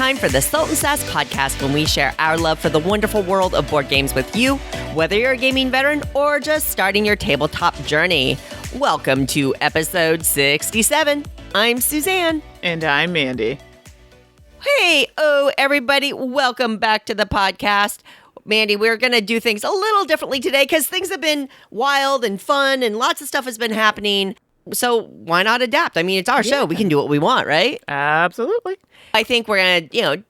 time for the Salt and Sass podcast, when we share our love for the wonderful world of board games with you, whether you're a gaming veteran or just starting your tabletop journey. Welcome to episode 67. I'm Suzanne. And I'm Mandy. Hey, everybody. Welcome back to the podcast. Mandy, we're going to do things a little differently today because things have been wild and fun and lots of stuff has been happening. So why not adapt? I mean, it's our show. We can do what we want, right? Absolutely. I think we're going to,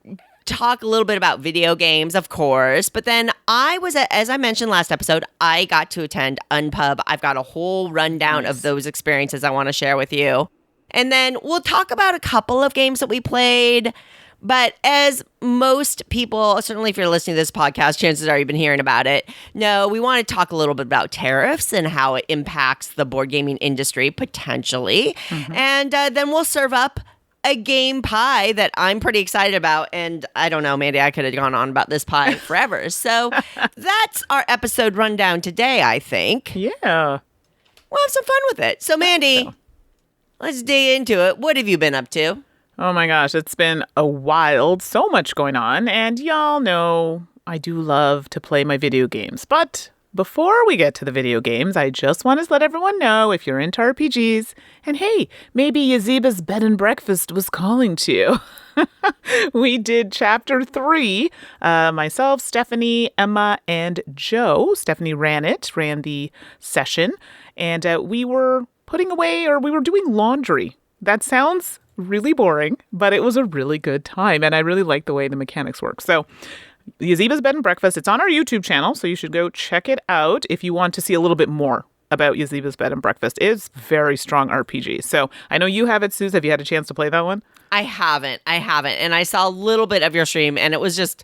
talk a little bit about video games, of course. But then as I mentioned last episode, I got to attend Unpub. I've got a whole rundown of those experiences I want to share with you. And then we'll talk about a couple of games that we played. But as most people, certainly if you're listening to this podcast, chances are you've been hearing about it. No, we want to talk a little bit about tariffs and how it impacts the board gaming industry, potentially. Mm-hmm. And then we'll serve up a game pie that I'm pretty excited about. And I don't know, Mandy, I could have gone on about this pie forever. So that's our episode rundown today, I think. Yeah. We'll have some fun with it. So, Mandy, let's dig into it. What have you been up to? Oh my gosh, it's been a while. So much going on. And y'all know I do love to play my video games. But before we get to the video games, I just want to let everyone know if you're into RPGs. And hey, maybe Yazeba's Bed and Breakfast was calling to you. We did chapter 3. Myself, Stephanie, Emma, and Joe. Stephanie ran the session. And we were we were doing laundry. That sounds really boring, but it was a really good time, and I really like the way the mechanics work. So, Yazeba's Bed and Breakfast, it's on our YouTube channel, so you should go check it out if you want to see a little bit more about Yazeba's Bed and Breakfast. It's very strong RPG. So, I know you have it, Suz. Have you had a chance to play that one? I haven't, and I saw a little bit of your stream, and it was just...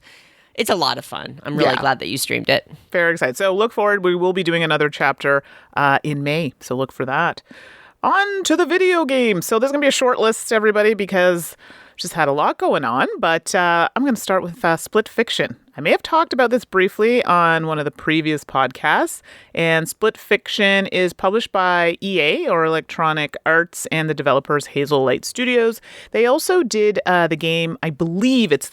It's a lot of fun. I'm really glad that you streamed it. Very excited. So, look forward. We will be doing another chapter in May, so look for that. On to the video game. So there's going to be a short list, everybody, because just had a lot going on. But I'm going to start with Split Fiction. I may have talked about this briefly on one of the previous podcasts. And Split Fiction is published by EA, or Electronic Arts, and the developers Hazel Light Studios. They also did the game, I believe it's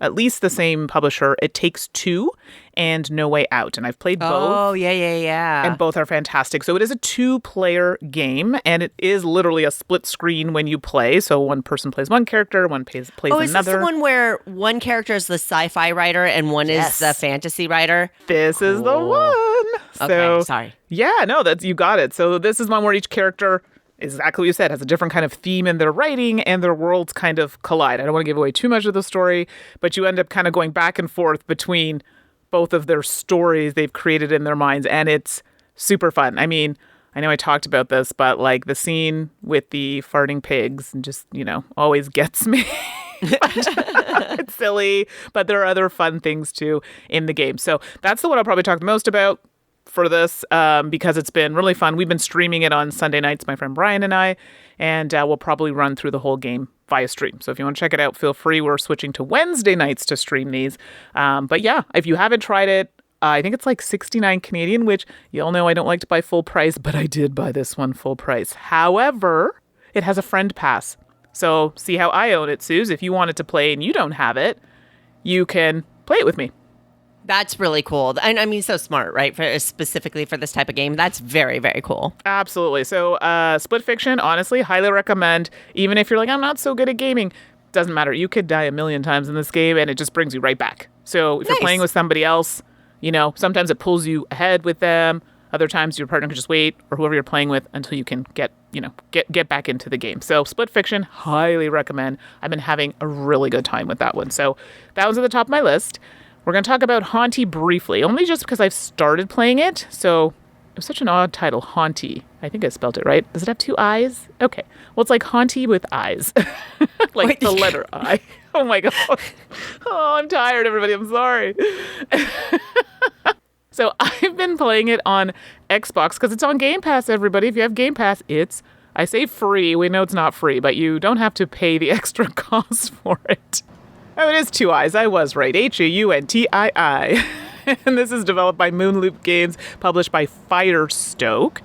at least the same publisher, It Takes Two and No Way Out. And I've played both. Oh, yeah. And both are fantastic. So it is a 2-player game, and it is literally a split screen when you play. So one person plays one character, one plays another. Is this the one where one character is the sci-fi writer and one is the fantasy writer? This is the one. Okay, sorry. Yeah, no, you got it. So this is one where each character, exactly what you said, has a different kind of theme in their writing, and their worlds kind of collide. I don't want to give away too much of the story, but you end up kind of going back and forth between both of their stories they've created in their minds, and it's super fun. I mean, I know I talked about this, but like the scene with the farting pigs just, always gets me. It's silly, but there are other fun things too in the game. So that's the one I'll probably talk the most about for this, because it's been really fun. We've been streaming it on Sunday nights, my friend Brian and I, and we'll probably run through the whole game via stream. So if you want to check it out, feel free. We're switching to Wednesday nights to stream these. But yeah, if you haven't tried it, I think it's like 69 Canadian, which you all know I don't like to buy full price, but I did buy this one full price. However, it has a friend pass. So see how I own it, Suz. If you wanted to play and you don't have it, you can play it with me. That's really cool. And I mean, so smart, right? Specifically for this type of game. That's very, very cool. Absolutely. So Split Fiction, honestly, highly recommend. Even if you're like, I'm not so good at gaming, doesn't matter. You could die a million times in this game and it just brings you right back. So if you're playing with somebody else, sometimes it pulls you ahead with them. Other times your partner can just wait, or whoever you're playing with, until you can get back into the game. So Split Fiction, highly recommend. I've been having a really good time with that one. So that was at the top of my list. We're going to talk about Haunty briefly, only just because I've started playing it. So it was such an odd title, Haunty. I think I spelled it right. Does it have 2 eyes? Okay. Well, it's like Haunty with eyes. Like the letter I. Oh my God. Oh, I'm tired, everybody. I'm sorry. So I've been playing it on Xbox because it's on Game Pass, everybody. If you have Game Pass, I say free. We know it's not free, but you don't have to pay the extra cost for it. Oh, it is 2 eyes. I was right. Hauntii. And this is developed by Moonloop Games, published by Firestoke.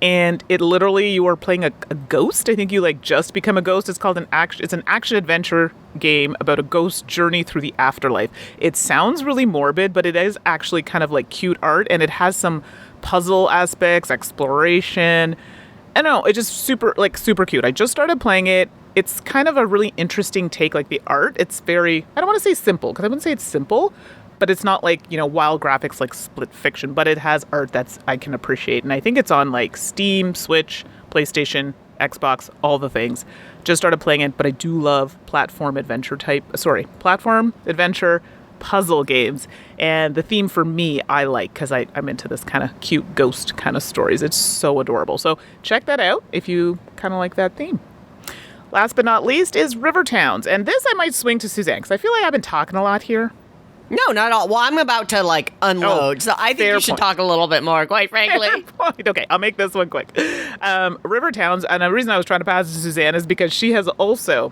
And it literally, you are playing a ghost. I think you like just become a ghost. It's called it's an action adventure game about a ghost journey through the afterlife. It sounds really morbid, but it is actually kind of like cute art, and it has some puzzle aspects, exploration. I don't know, it's just super cute. I just started playing it. It's kind of a really interesting take. Like the art, it's very, I don't want to say simple, because I wouldn't say it's simple, but it's not like, wild graphics like Split Fiction, but it has art that's I can appreciate. And I think it's on like Steam, Switch, PlayStation, Xbox, all the things. Just started playing it, but I do love platform adventure puzzle games. And the theme for me, I like, because I'm into this kind of cute ghost kind of stories. It's so adorable. So check that out if you kind of like that theme. Last but not least is River Towns. And this I might swing to Suzanne, because I feel like I've been talking a lot here. No, not at all. Well, I'm about to unload, so I think you should talk a little bit more, quite frankly. Fair point. Okay, I'll make this one quick. River Towns, and the reason I was trying to pass it to Suzanne is because she has also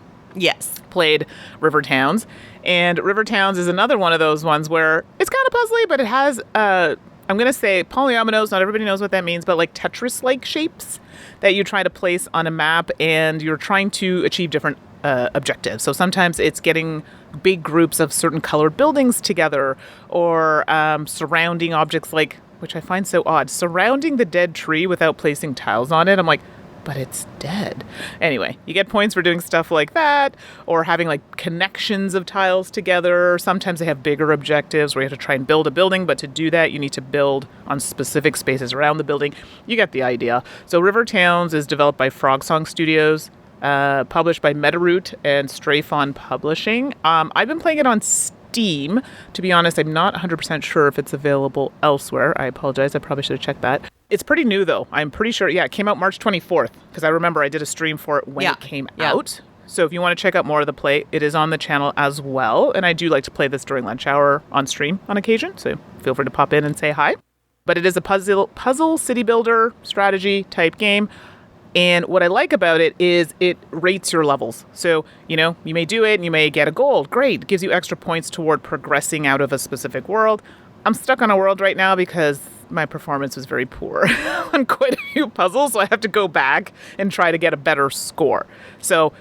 played River Towns. And River Towns is another one of those ones where it's kind of puzzly, but it has, I'm going to say polyominoes. Not everybody knows what that means, but like Tetris-like shapes that you try to place on a map, and you're trying to achieve different objectives. So sometimes it's getting big groups of certain colored buildings together, or surrounding objects which I find so odd, surrounding the dead tree without placing tiles on it. I'm like, but it's dead. Anyway, you get points for doing stuff like that, or having connections of tiles together. Sometimes they have bigger objectives where you have to try and build a building, but to do that, you need to build on specific spaces around the building. You get the idea. So River Towns is developed by Frog Song Studios, published by Metaroot and Straphon Publishing. I've been playing it on Steam. To be honest, I'm not 100% sure if it's available elsewhere. I apologize. I probably should have checked that. It's pretty new, though. I'm pretty sure. Yeah, it came out March 24th, because I remember I did a stream for it when it came out. So if you want to check out more of the play, it is on the channel as well. And I do like to play this during lunch hour on stream on occasion, so feel free to pop in and say hi. But it is a puzzle city builder strategy type game. And what I like about it is it rates your levels. So, you may do it and you may get a gold. Great. It gives you extra points toward progressing out of a specific world. I'm stuck on a world right now because my performance was very poor on quite a few puzzles. So I have to go back and try to get a better score. So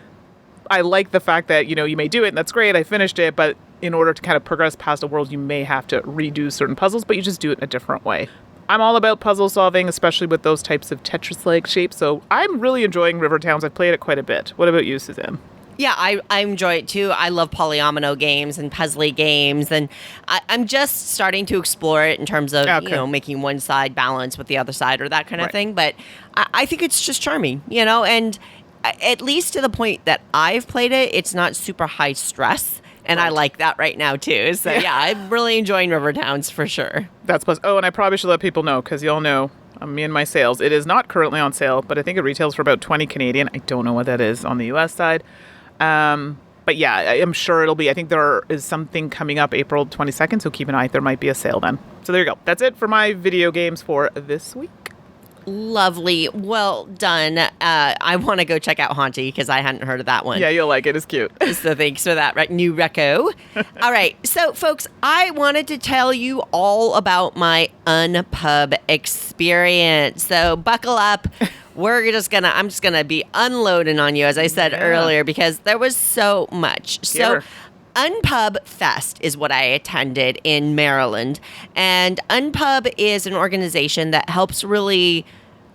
I like the fact that, you may do it and that's great. I finished it. But in order to kind of progress past a world, you may have to redo certain puzzles, but you just do it in a different way. I'm all about puzzle solving, especially with those types of Tetris-like shapes. So I'm really enjoying River Towns. I've played it quite a bit. What about you, Suzanne? Yeah, I enjoy it too. I love polyomino games and puzzly games, and I'm just starting to explore it in terms of making one side balance with the other side or that kind of thing. But I think it's just charming, and at least to the point that I've played it, it's not super high stress. And I like that right now, too. So, yeah, I'm really enjoying River Towns for sure. That's plus. Oh, and I probably should let people know, because you all know me and my sales. It is not currently on sale, but I think it retails for about 20 Canadian. I don't know what that is on the U.S. side. But yeah, I'm sure it'll be. I think there is something coming up April 22nd, so keep an eye. There might be a sale then. So there you go. That's it for my video games for this week. Lovely. Well done. I want to go check out Haunty because I hadn't heard of that one. Yeah, you'll like it. It's cute. So thanks for that new reco. All right. So, folks, I wanted to tell you all about my Unpub experience. So buckle up. I'm just gonna be unloading on you, as I said earlier, because there was so much. So Unpub Fest is what I attended in Maryland. And Unpub is an organization that helps really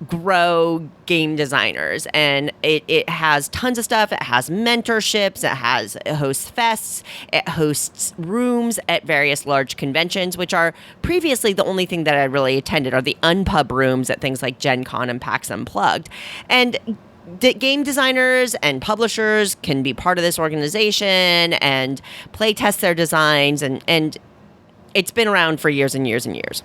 grow game designers. And it has tons of stuff. It has mentorships. It hosts fests. It hosts rooms at various large conventions, which are previously the only thing that I really attended are the Unpub rooms at things like Gen Con and PAX Unplugged. And game designers and publishers can be part of this organization and play test their designs, and it's been around for years and years and years.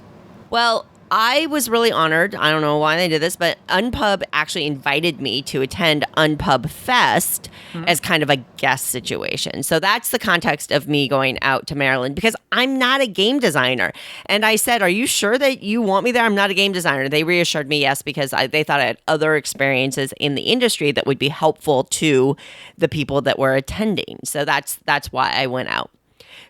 Well, I was really honored. I don't know why they did this, but Unpub actually invited me to attend Unpub Fest as kind of a guest situation. So that's the context of me going out to Maryland, because I'm not a game designer. And I said, "Are you sure that you want me there? I'm not a game designer." They reassured me yes, because they thought I had other experiences in the industry that would be helpful to the people that were attending. So that's why I went out.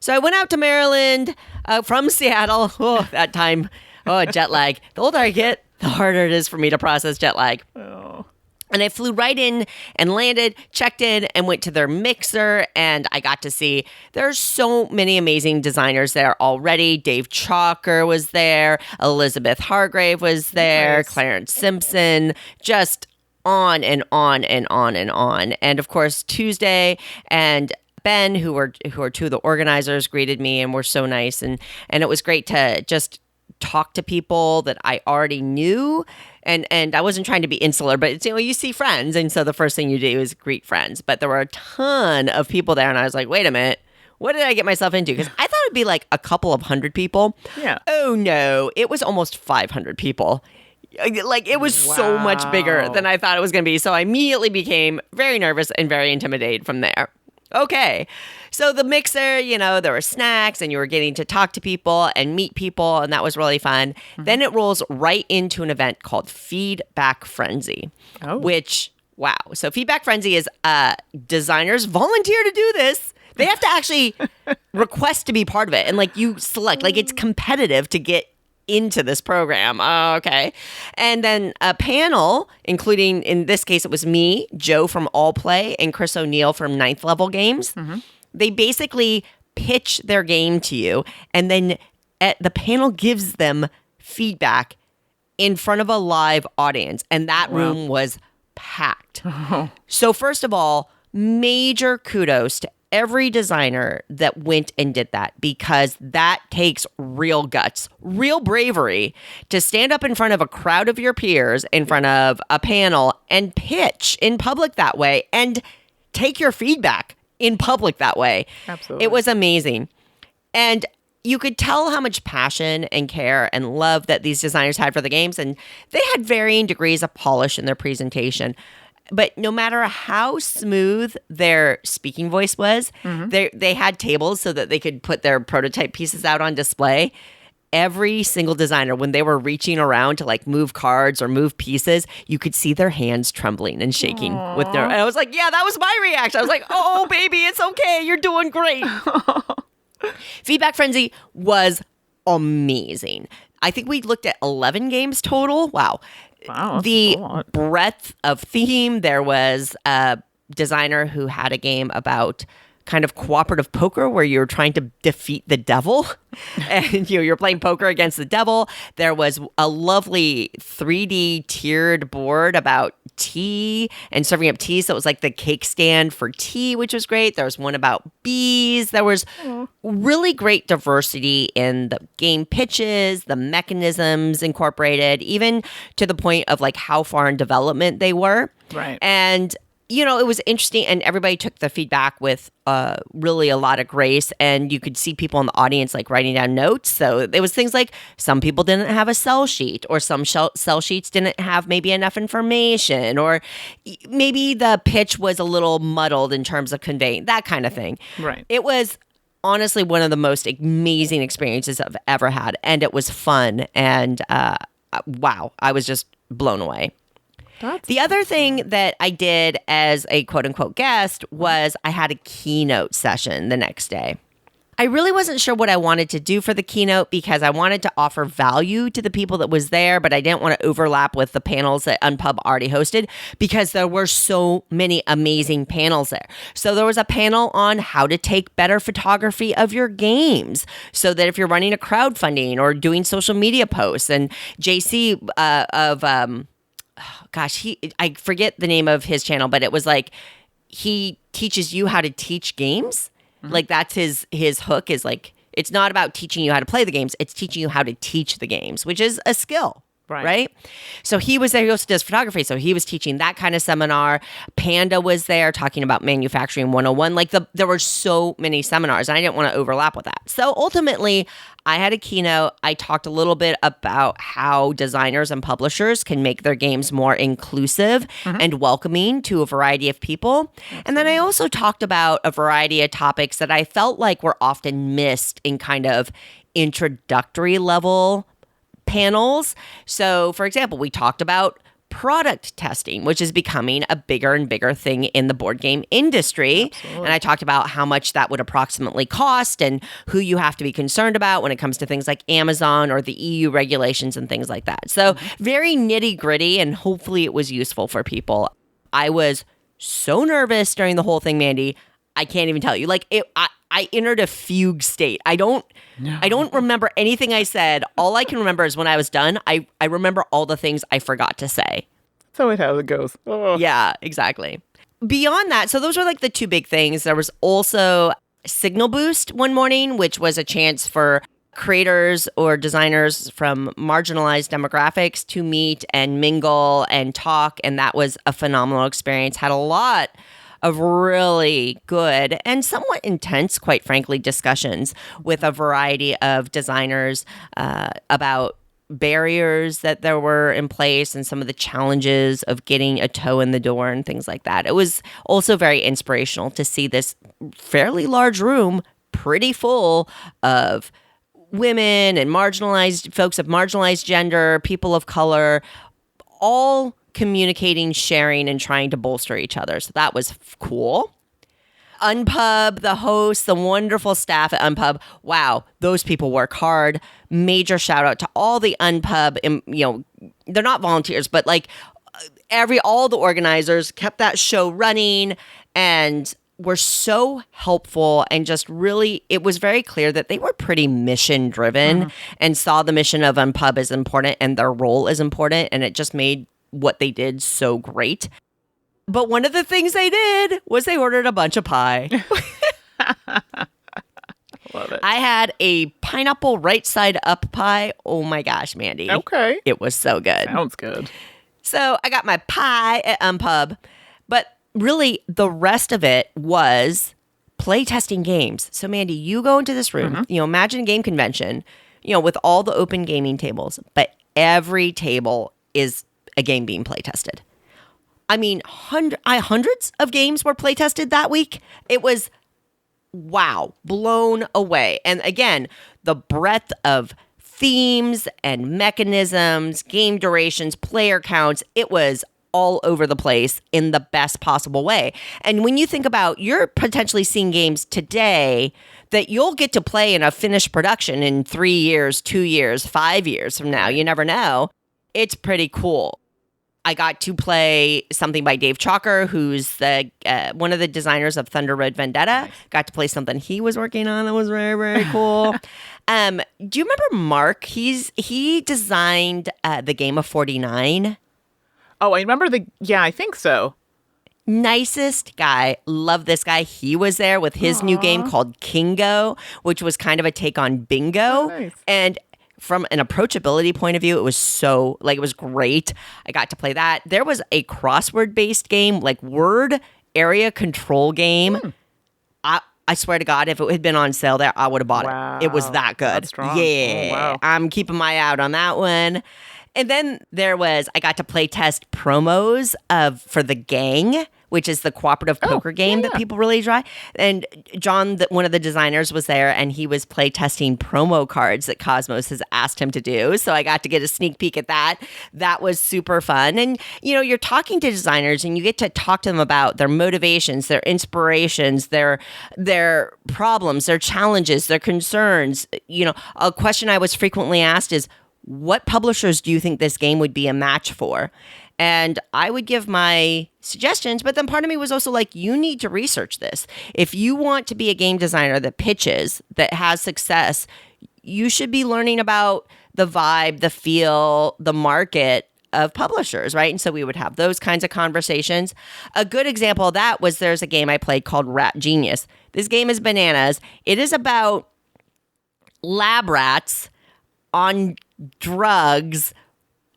So I went out to Maryland from Seattle. Oh, that time. Oh, jet lag. The older I get, the harder it is for me to process jet lag. Oh. And I flew right in and landed, checked in, and went to their mixer. And I got to see there's so many amazing designers there already. Dave Chalker was there. Elizabeth Hargrave was there. Nice. Clarence Simpson. Just on and on and on and on. And of course, Tuesday and Ben, who were two of the organizers, greeted me and were so nice. And it was great to just talk to people that I already knew. And I wasn't trying to be insular, but it's, you see friends. And so the first thing you do is greet friends. But there were a ton of people there. And I was like, wait a minute. What did I get myself into? Because I thought it'd be like a couple of hundred people. Yeah. Oh, no. It was almost 500 people. Like, it was so much bigger than I thought it was going to be. So I immediately became very nervous and very intimidated from there. Okay. So the mixer, there were snacks and you were getting to talk to people and meet people, and that was really fun. Mm-hmm. Then it rolls right into an event called Feedback Frenzy, which, wow. So Feedback Frenzy is designers volunteer to do this. They have to actually request to be part of it. And you select, it's competitive to get into this program. Okay. And then a panel, including, in this case, it was me, Joe from All Play, and Chris O'Neill from Ninth Level Games. Mm-hmm. They basically pitch their game to you, and then the panel gives them feedback in front of a live audience. And that room was packed. So first of all, major kudos to every designer that went and did that, because that takes real guts, real bravery to stand up in front of a crowd of your peers, in front of a panel, and pitch in public that way and take your feedback in public that way. Absolutely. It was amazing. And you could tell how much passion and care and love that these designers had for the games, and they had varying degrees of polish in their presentation. But no matter how smooth their speaking voice was, they had tables so that they could put their prototype pieces out on display. Every single designer, when they were reaching around to move cards or move pieces, you could see their hands trembling and shaking with their. And I was like, yeah, that was my reaction. I was like, oh, baby, it's okay. You're doing great. Feedback Frenzy was amazing. I think we looked at 11 games total. Wow. The breadth of theme. There was a designer who had a game about kind of cooperative poker where you're trying to defeat the devil and you're playing poker against the devil. There was a lovely 3D tiered board about tea and serving up tea. So it was like the cake stand for tea, which was great. There was one about bees. There was really great diversity in the game pitches, the mechanisms incorporated, even to the point of how far in development they were. Right. And it was interesting, and everybody took the feedback with really a lot of grace, and you could see people in the audience writing down notes. So there was things like some people didn't have a sell sheet, or some sell sheets didn't have maybe enough information, or maybe the pitch was a little muddled in terms of conveying, that kind of thing. Right. It was honestly one of the most amazing experiences I've ever had, and it was fun, and wow, I was just blown away. The other thing that I did as a quote-unquote guest was I had a keynote session the next day. I really wasn't sure what I wanted to do for the keynote because I wanted to offer value to the people that was there, but I didn't want to overlap with the panels that Unpub already hosted because there were so many amazing panels there. So there was a panel on how to take better photography of your games so that if you're running a crowdfunding or doing social media posts, and JC I forget the name of his channel, but it was he teaches you how to teach games. Mm-hmm. That's his hook is it's not about teaching you how to play the games. It's teaching you how to teach the games, which is a skill. Right. So he was there. He also does photography. So he was teaching that kind of seminar. Panda was there talking about manufacturing 101. There were so many seminars, and I didn't want to overlap with that. So ultimately, I had a keynote. I talked a little bit about how designers and publishers can make their games more inclusive and welcoming to a variety of people. Absolutely. And then I also talked about a variety of topics that I felt like were often missed in kind of introductory level panels. So, for example, we talked about product testing, which is becoming a bigger and bigger thing in the board game industry. Absolutely. And I talked about how much that would approximately cost and who you have to be concerned about when it comes to things like Amazon or the EU regulations and things like that. So very nitty gritty, and hopefully it was useful for people. I was so nervous during the whole thing, Mandy. I can't even tell you. Like I entered a fugue state. I don't remember anything I said. All I can remember is when I was done, I remember all the things I forgot to say. That's how it goes. Oh. Yeah, exactly. Beyond that, so those were like the two big things. There was also Signal Boost one morning, which was a chance for creators or designers from marginalized demographics to meet and mingle and talk. And that was a phenomenal experience. Had a lot of really good and somewhat intense, quite frankly, discussions with a variety of designers about barriers that there were in place and some of the challenges of getting a toe in the door and things like that. It was also very inspirational to see this fairly large room, pretty full of women and marginalized folks of marginalized gender, people of color, all communicating, sharing, and trying to bolster each other. So that was cool. Unpub, the hosts, the wonderful staff at Unpub. Wow, those people work hard. Major shout out to all the Unpub. They're not volunteers, but like all the organizers kept that show running and were so helpful, and just really, it was very clear that they were pretty mission driven and saw the mission of Unpub as important and their role as important, and it just made what they did so great. But one of the things they did was they ordered a bunch of pie. Love it. I had a pineapple right side up pie. Oh my gosh, Mandy. Okay. It was so good. Sounds good. So I got my pie at Unpub, but really the rest of it was playtesting games. So Mandy, you go into this room, imagine a game convention, with all the open gaming tables, but every table is a game being playtested. I mean, hundreds of games were playtested that week. It was, wow, blown away. And again, the breadth of themes and mechanisms, game durations, player counts, it was all over the place in the best possible way. And when you think about, you're potentially seeing games today that you'll get to play in a finished production in 3 years, 2 years, 5 years from now. You never know. It's pretty cool. I got to play something by Dave Chalker, who's the one of the designers of Thunder Road Vendetta. Nice. Got to play something he was working on that was very, very cool. Do you remember Mark? He designed the game of 49. Oh, I remember I think so. Nicest guy. Love this guy. He was there with his new game called Kingo, which was kind of a take on Bingo. Oh, nice. And from an approachability point of view, it was so, it was great. I got to play that. There was a crossword-based game, like word area control game. I swear to God, if it had been on sale there, I would have bought it. It was that good. That's strong. Yeah. Oh, wow. I'm keeping my eye out on that one. And then I got to play test promos for The Gang, which is the cooperative poker game that people really enjoy. And John, one of the designers, was there, and he was play testing promo cards that Cosmos has asked him to do. So I got to get a sneak peek at that. That was super fun. And, you're talking to designers, and you get to talk to them about their motivations, their inspirations, their problems, their challenges, their concerns. A question I was frequently asked is, what publishers do you think this game would be a match for? And I would give my suggestions, but then part of me was also like, you need to research this. If you want to be a game designer that pitches, that has success, you should be learning about the vibe, the feel, the market of publishers, right? And so we would have those kinds of conversations. A good example of that was there's a game I played called Rat Genius. This game is bananas. It is about lab rats on drugs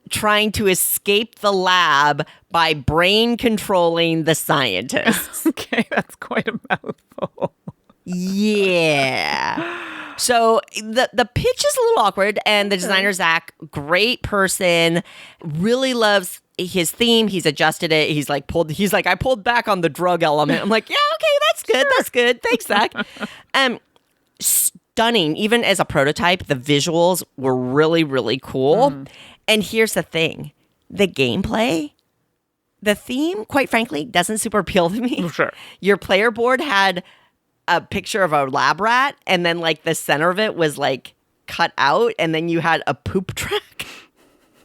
trying to escape the lab by brain controlling the scientists. Okay, that's quite a mouthful. Yeah. So the pitch is a little awkward, and the designer, Zach, great person, really loves his theme. He's adjusted it. He's like, I pulled back on the drug element. I'm like, yeah, okay, that's good. That's good. Thanks, Zach. Stunning. Even as a prototype, the visuals were really, really cool. And here's the thing. The gameplay, the theme, quite frankly, doesn't super appeal to me. Sure. Your player board had a picture of a lab rat, and then like the center of it was like cut out, and then you had a poop track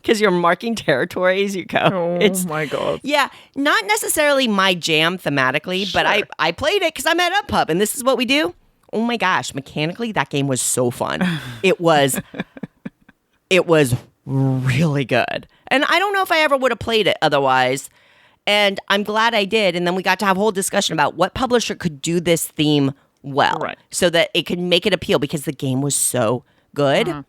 because you're marking territory as you go. Oh my God. Yeah, not necessarily my jam thematically, but I played it because I'm at Unpub, and this is what we do. Oh my gosh, mechanically, that game was so fun. It was really good. And I don't know if I ever would have played it otherwise. And I'm glad I did. And then we got to have a whole discussion about what publisher could do this theme well. Right. So that it could make it appeal because the game was so good.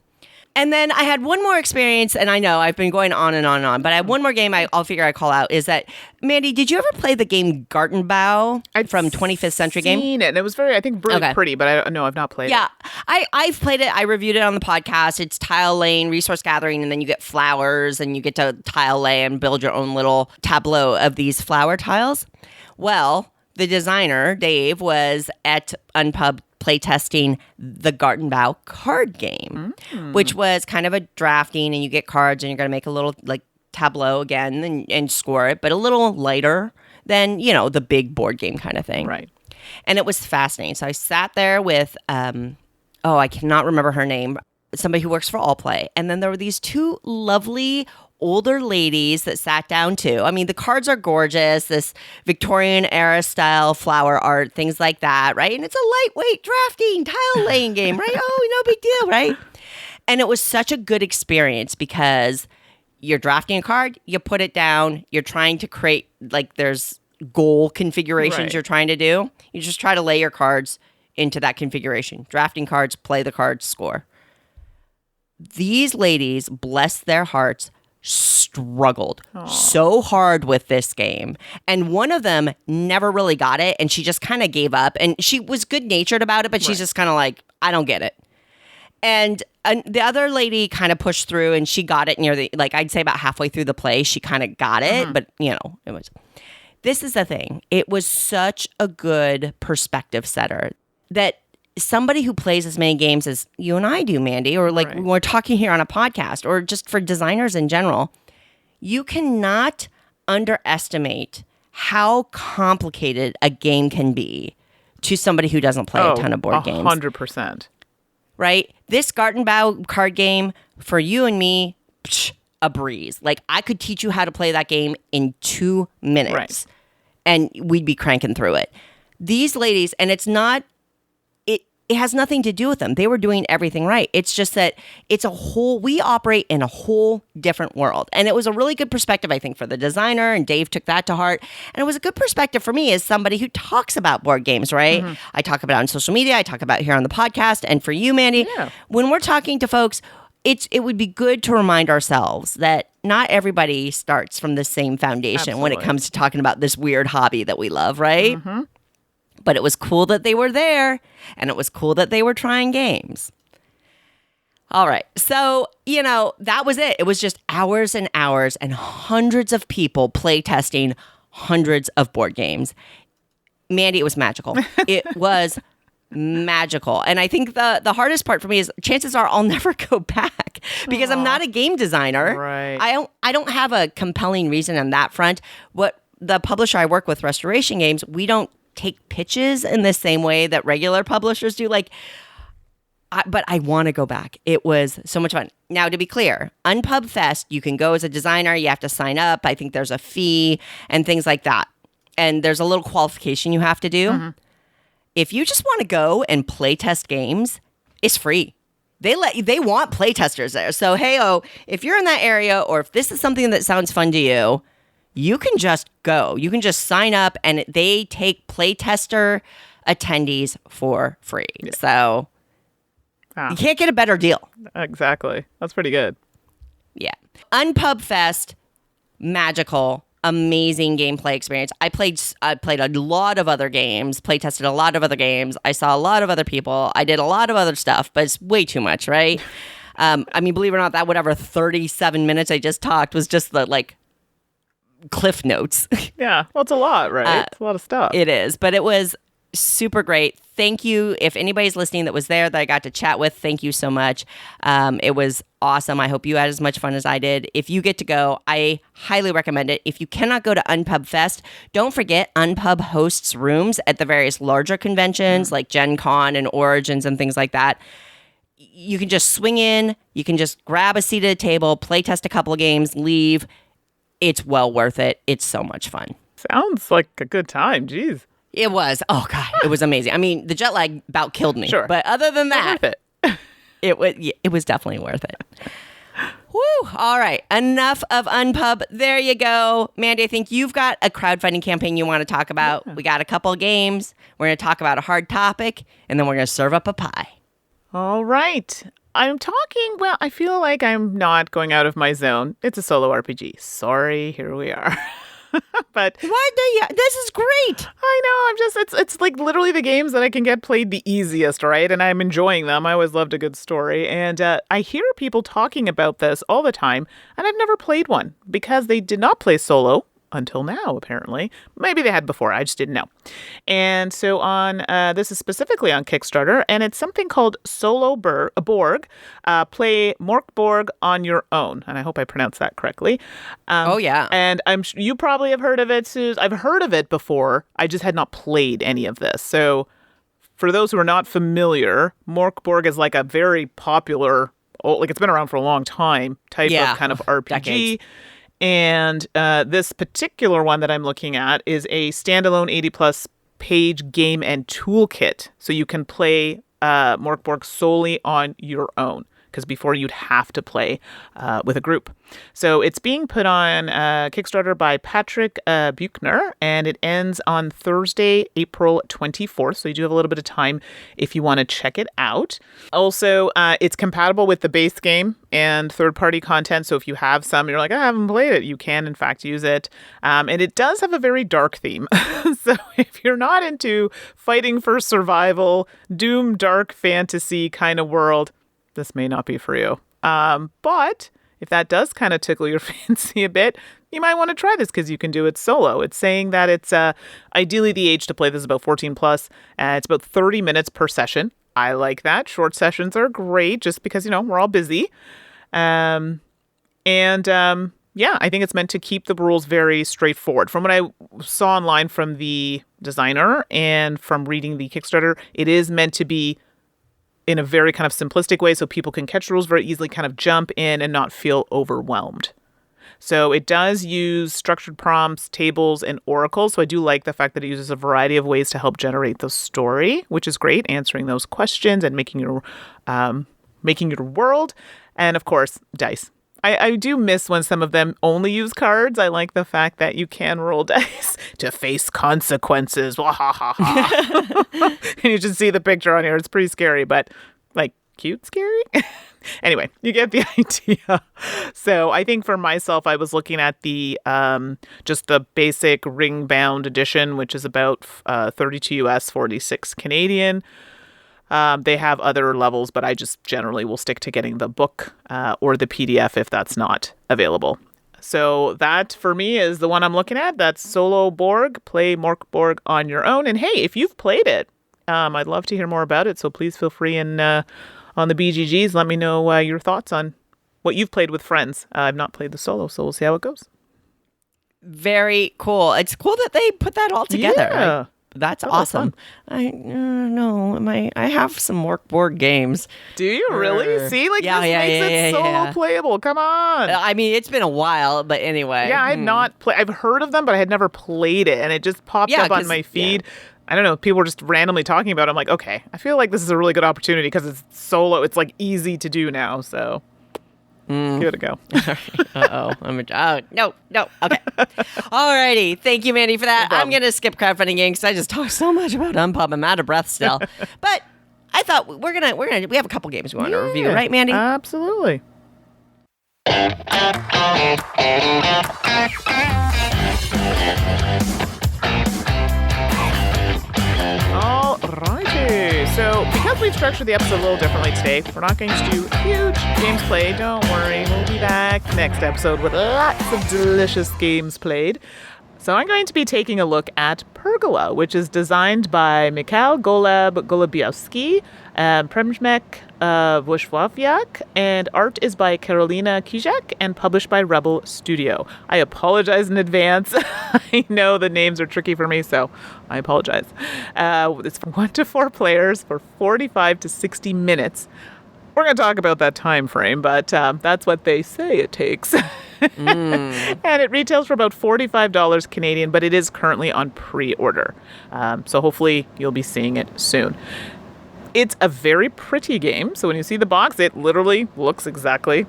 And then I had one more experience, and I know I've been going on and on and on, but I have one more game I'll figure I call out is that, Mandy, did you ever play the game Gartenbau from 25th Century Game? I've seen it, and it was very, I think, really pretty, but I've not played it. Yeah, I've played it. I reviewed it on the podcast. It's tile laying, resource gathering, and then you get flowers, and you get to tile lay and build your own little tableau of these flower tiles. Well, the designer, Dave, was at Unpub playtesting the Gartenbau card game, which was kind of a drafting, and you get cards, and you're going to make a little like tableau again and score it, but a little lighter than, you know, the big board game kind of thing. Right. And it was fascinating. So I sat there with, I cannot remember her name, somebody who works for All Play. And then there were these two lovely older ladies that sat down too. I mean, the cards are gorgeous, this Victorian era style flower art, things like that, right? And it's a lightweight drafting tile laying game, right? Oh, no big deal, right? And it was such a good experience because you're drafting a card, you put it down, you're trying to create, like, there's goal configurations you're trying to do. You just try to lay your cards into that configuration. Drafting cards, play the cards, score. These ladies, bless their hearts, struggled so hard with this game, and one of them never really got it, and she just kind of gave up, and she was good-natured about it, but she's just kind of like, I don't get it. And the other lady kind of pushed through, and she got it near the, like, I'd say about halfway through the play, she kind of got it, but, you know, it was, this is the thing, it was such a good perspective setter that somebody who plays as many games as you and I do, Mandy, or like we're talking here on a podcast, or just for designers in general, you cannot underestimate how complicated a game can be to somebody who doesn't play a ton of board games. 100%. Right? This Gartenbau card game, for you and me, a breeze. Like, I could teach you how to play that game in 2 minutes, and we'd be cranking through it. These ladies, and it's not, it has nothing to do with them. They were doing everything right. It's just that we operate in a whole different world. And it was a really good perspective, I think, for the designer, and Dave took that to heart. And it was a good perspective for me as somebody who talks about board games, right? I talk about it on social media. I talk about it here on the podcast. And for you, Mandy, when we're talking to folks, it would be good to remind ourselves that not everybody starts from the same foundation when it comes to talking about this weird hobby that we love, right? But it was cool that they were there, and it was cool that they were trying games. All right. So, you know, that was it. It was just hours and hours and hundreds of people play testing hundreds of board games. Mandy, it was magical. It was magical. And I think the hardest part for me is chances are I'll never go back because I'm not a game designer. Right. I don't have a compelling reason on that front. What the publisher I work with, Restoration Games, we don't take pitches in the same way that regular publishers do. But I want to go back. It was so much fun. Now, to be clear, Unpub Fest, you can go as a designer. You have to sign up. I think there's a fee and things like that. And there's a little qualification you have to do. If you just want to go and play test games, it's free. They want play testers there. So, if you're in that area, or if this is something that sounds fun to you, you can just go. You can just sign up, and they take playtester attendees for free. Yeah. So you can't get a better deal. Exactly. That's pretty good. Yeah. Unpub Fest, magical, amazing gameplay experience. I played a lot of other games, playtested a lot of other games. I saw a lot of other people. I did a lot of other stuff, but it's way too much, right? I mean, believe it or not, that whatever 37 minutes I just talked was just the, cliff notes. Yeah, well, it's a lot, right? It's a lot of stuff. It is, but it was super great. Thank you. If anybody's listening that was there that I got to chat with, thank you so much. It was awesome. I hope you had as much fun as I did. If you get to go, I highly recommend it. If you cannot go to Unpub Fest, don't forget Unpub hosts rooms at the various larger conventions like Gen Con and Origins and things like that. You can just swing in, you can just grab a seat at a table, play test a couple of games, leave. It's well worth it. It's so much fun. Sounds like a good time. Jeez. It was. Oh, God. It was amazing. I mean, the jet lag about killed me. Sure. But other than that, worth it. it was definitely worth it. Woo. All right. Enough of Unpub. There you go. Mandy, I think you've got a crowdfunding campaign you want to talk about. Yeah. We got a couple of games. We're going to talk about a hard topic, and then we're going to serve up a pie. All right. Well, I feel like I'm not going out of my zone. It's a solo RPG. Sorry, here we are. But why do you? This is great. I know. It's like literally the games that I can get played the easiest, right? And I'm enjoying them. I always loved a good story. And I hear people talking about this all the time, and I've never played one because they did not play solo until now, apparently. Maybe they had before. I just didn't know. And so this is specifically on Kickstarter, and it's something called Solo Borg. Play Morkborg on your own. And I hope I pronounced that correctly. Oh, yeah. And you probably have heard of it, Suz. I've heard of it before. I just had not played any of this. So for those who are not familiar, Morkborg is like a very popular, like it's been around for a long time, type of kind of RPG. Decades. And this particular one that I'm looking at is a standalone 80-plus page game and toolkit. So you can play Morkborg solely on your own, because before you'd have to play with a group. So it's being put on Kickstarter by Patrick Buchner, and it ends on Thursday, April 24th. So you do have a little bit of time if you want to check it out. Also, it's compatible with the base game and third-party content. So if you have some, you're like, I haven't played it, you can, in fact, use it. And it does have a very dark theme. So if you're not into fighting for survival, doom, dark fantasy kind of world, this may not be for you. But if that does kind of tickle your fancy a bit, you might want to try this because you can do it solo. It's saying that it's ideally the age to play this is about 14 plus. It's about 30 minutes per session. I like that. Short sessions are great just because, we're all busy. Yeah, I think it's meant to keep the rules very straightforward. From what I saw online from the designer and from reading the Kickstarter, it is meant to be in a very kind of simplistic way so people can catch rules very easily, kind of jump in and not feel overwhelmed. So it does use structured prompts, tables, and oracles. So I do like the fact that it uses a variety of ways to help generate the story, which is great, answering those questions and making your world. And of course, dice. I do miss when some of them only use cards. I like the fact that you can roll dice to face consequences. And you just see the picture on here. It's pretty scary, but like cute scary. Anyway, you get the idea. So I think for myself, I was looking at the just the basic ring-bound edition, which is about 32 US, 46 Canadian. They have other levels, but I just generally will stick to getting the book or the PDF if that's not available. So that, for me, is the one I'm looking at. That's Solo Borg. Play Morkborg on your own. And hey, if you've played it, I'd love to hear more about it. So please feel free and on the BGGs, let me know your thoughts on what you've played with friends. I've not played the solo, so we'll see how it goes. Very cool. It's cool that they put that all together. Yeah. That's awesome. I have some Morkborg games. Do you really? See, this makes it solo playable. Come on. I mean, it's been a while, but anyway. Yeah, I've not played. I've heard of them, but I had never played it, and it just popped up on my feed. Yeah. I don't know. People were just randomly talking about it. I'm like, okay, I feel like this is a really good opportunity because it's solo. It's like easy to do now, so. Give it a go. No. Okay. Alrighty. Thank you, Mandy, for that. I'm going to skip crowdfunding games because I just talked so much about Unpub. I'm out of breath still. But I thought we have a couple games we want to review, right, Mandy? Absolutely. Alrighty. So, because we've structured the episode a little differently today, we're not going to do huge games played. Don't worry. We'll be back next episode with lots of delicious games played. So I'm going to be taking a look at Pergola, which is designed by Mikhail Golubiowski, Przemek Wojtkowiak, and art is by Karolina Kijak and published by Rebel Studio. I apologize in advance. I know the names are tricky for me, so I apologize. It's for 1 to 4 players for 45 to 60 minutes. We're going to talk about that time frame, but that's what they say it takes. And it retails for about $45 Canadian, but it is currently on pre-order. So hopefully you'll be seeing it soon. It's a very pretty game. So when you see the box, it literally looks exactly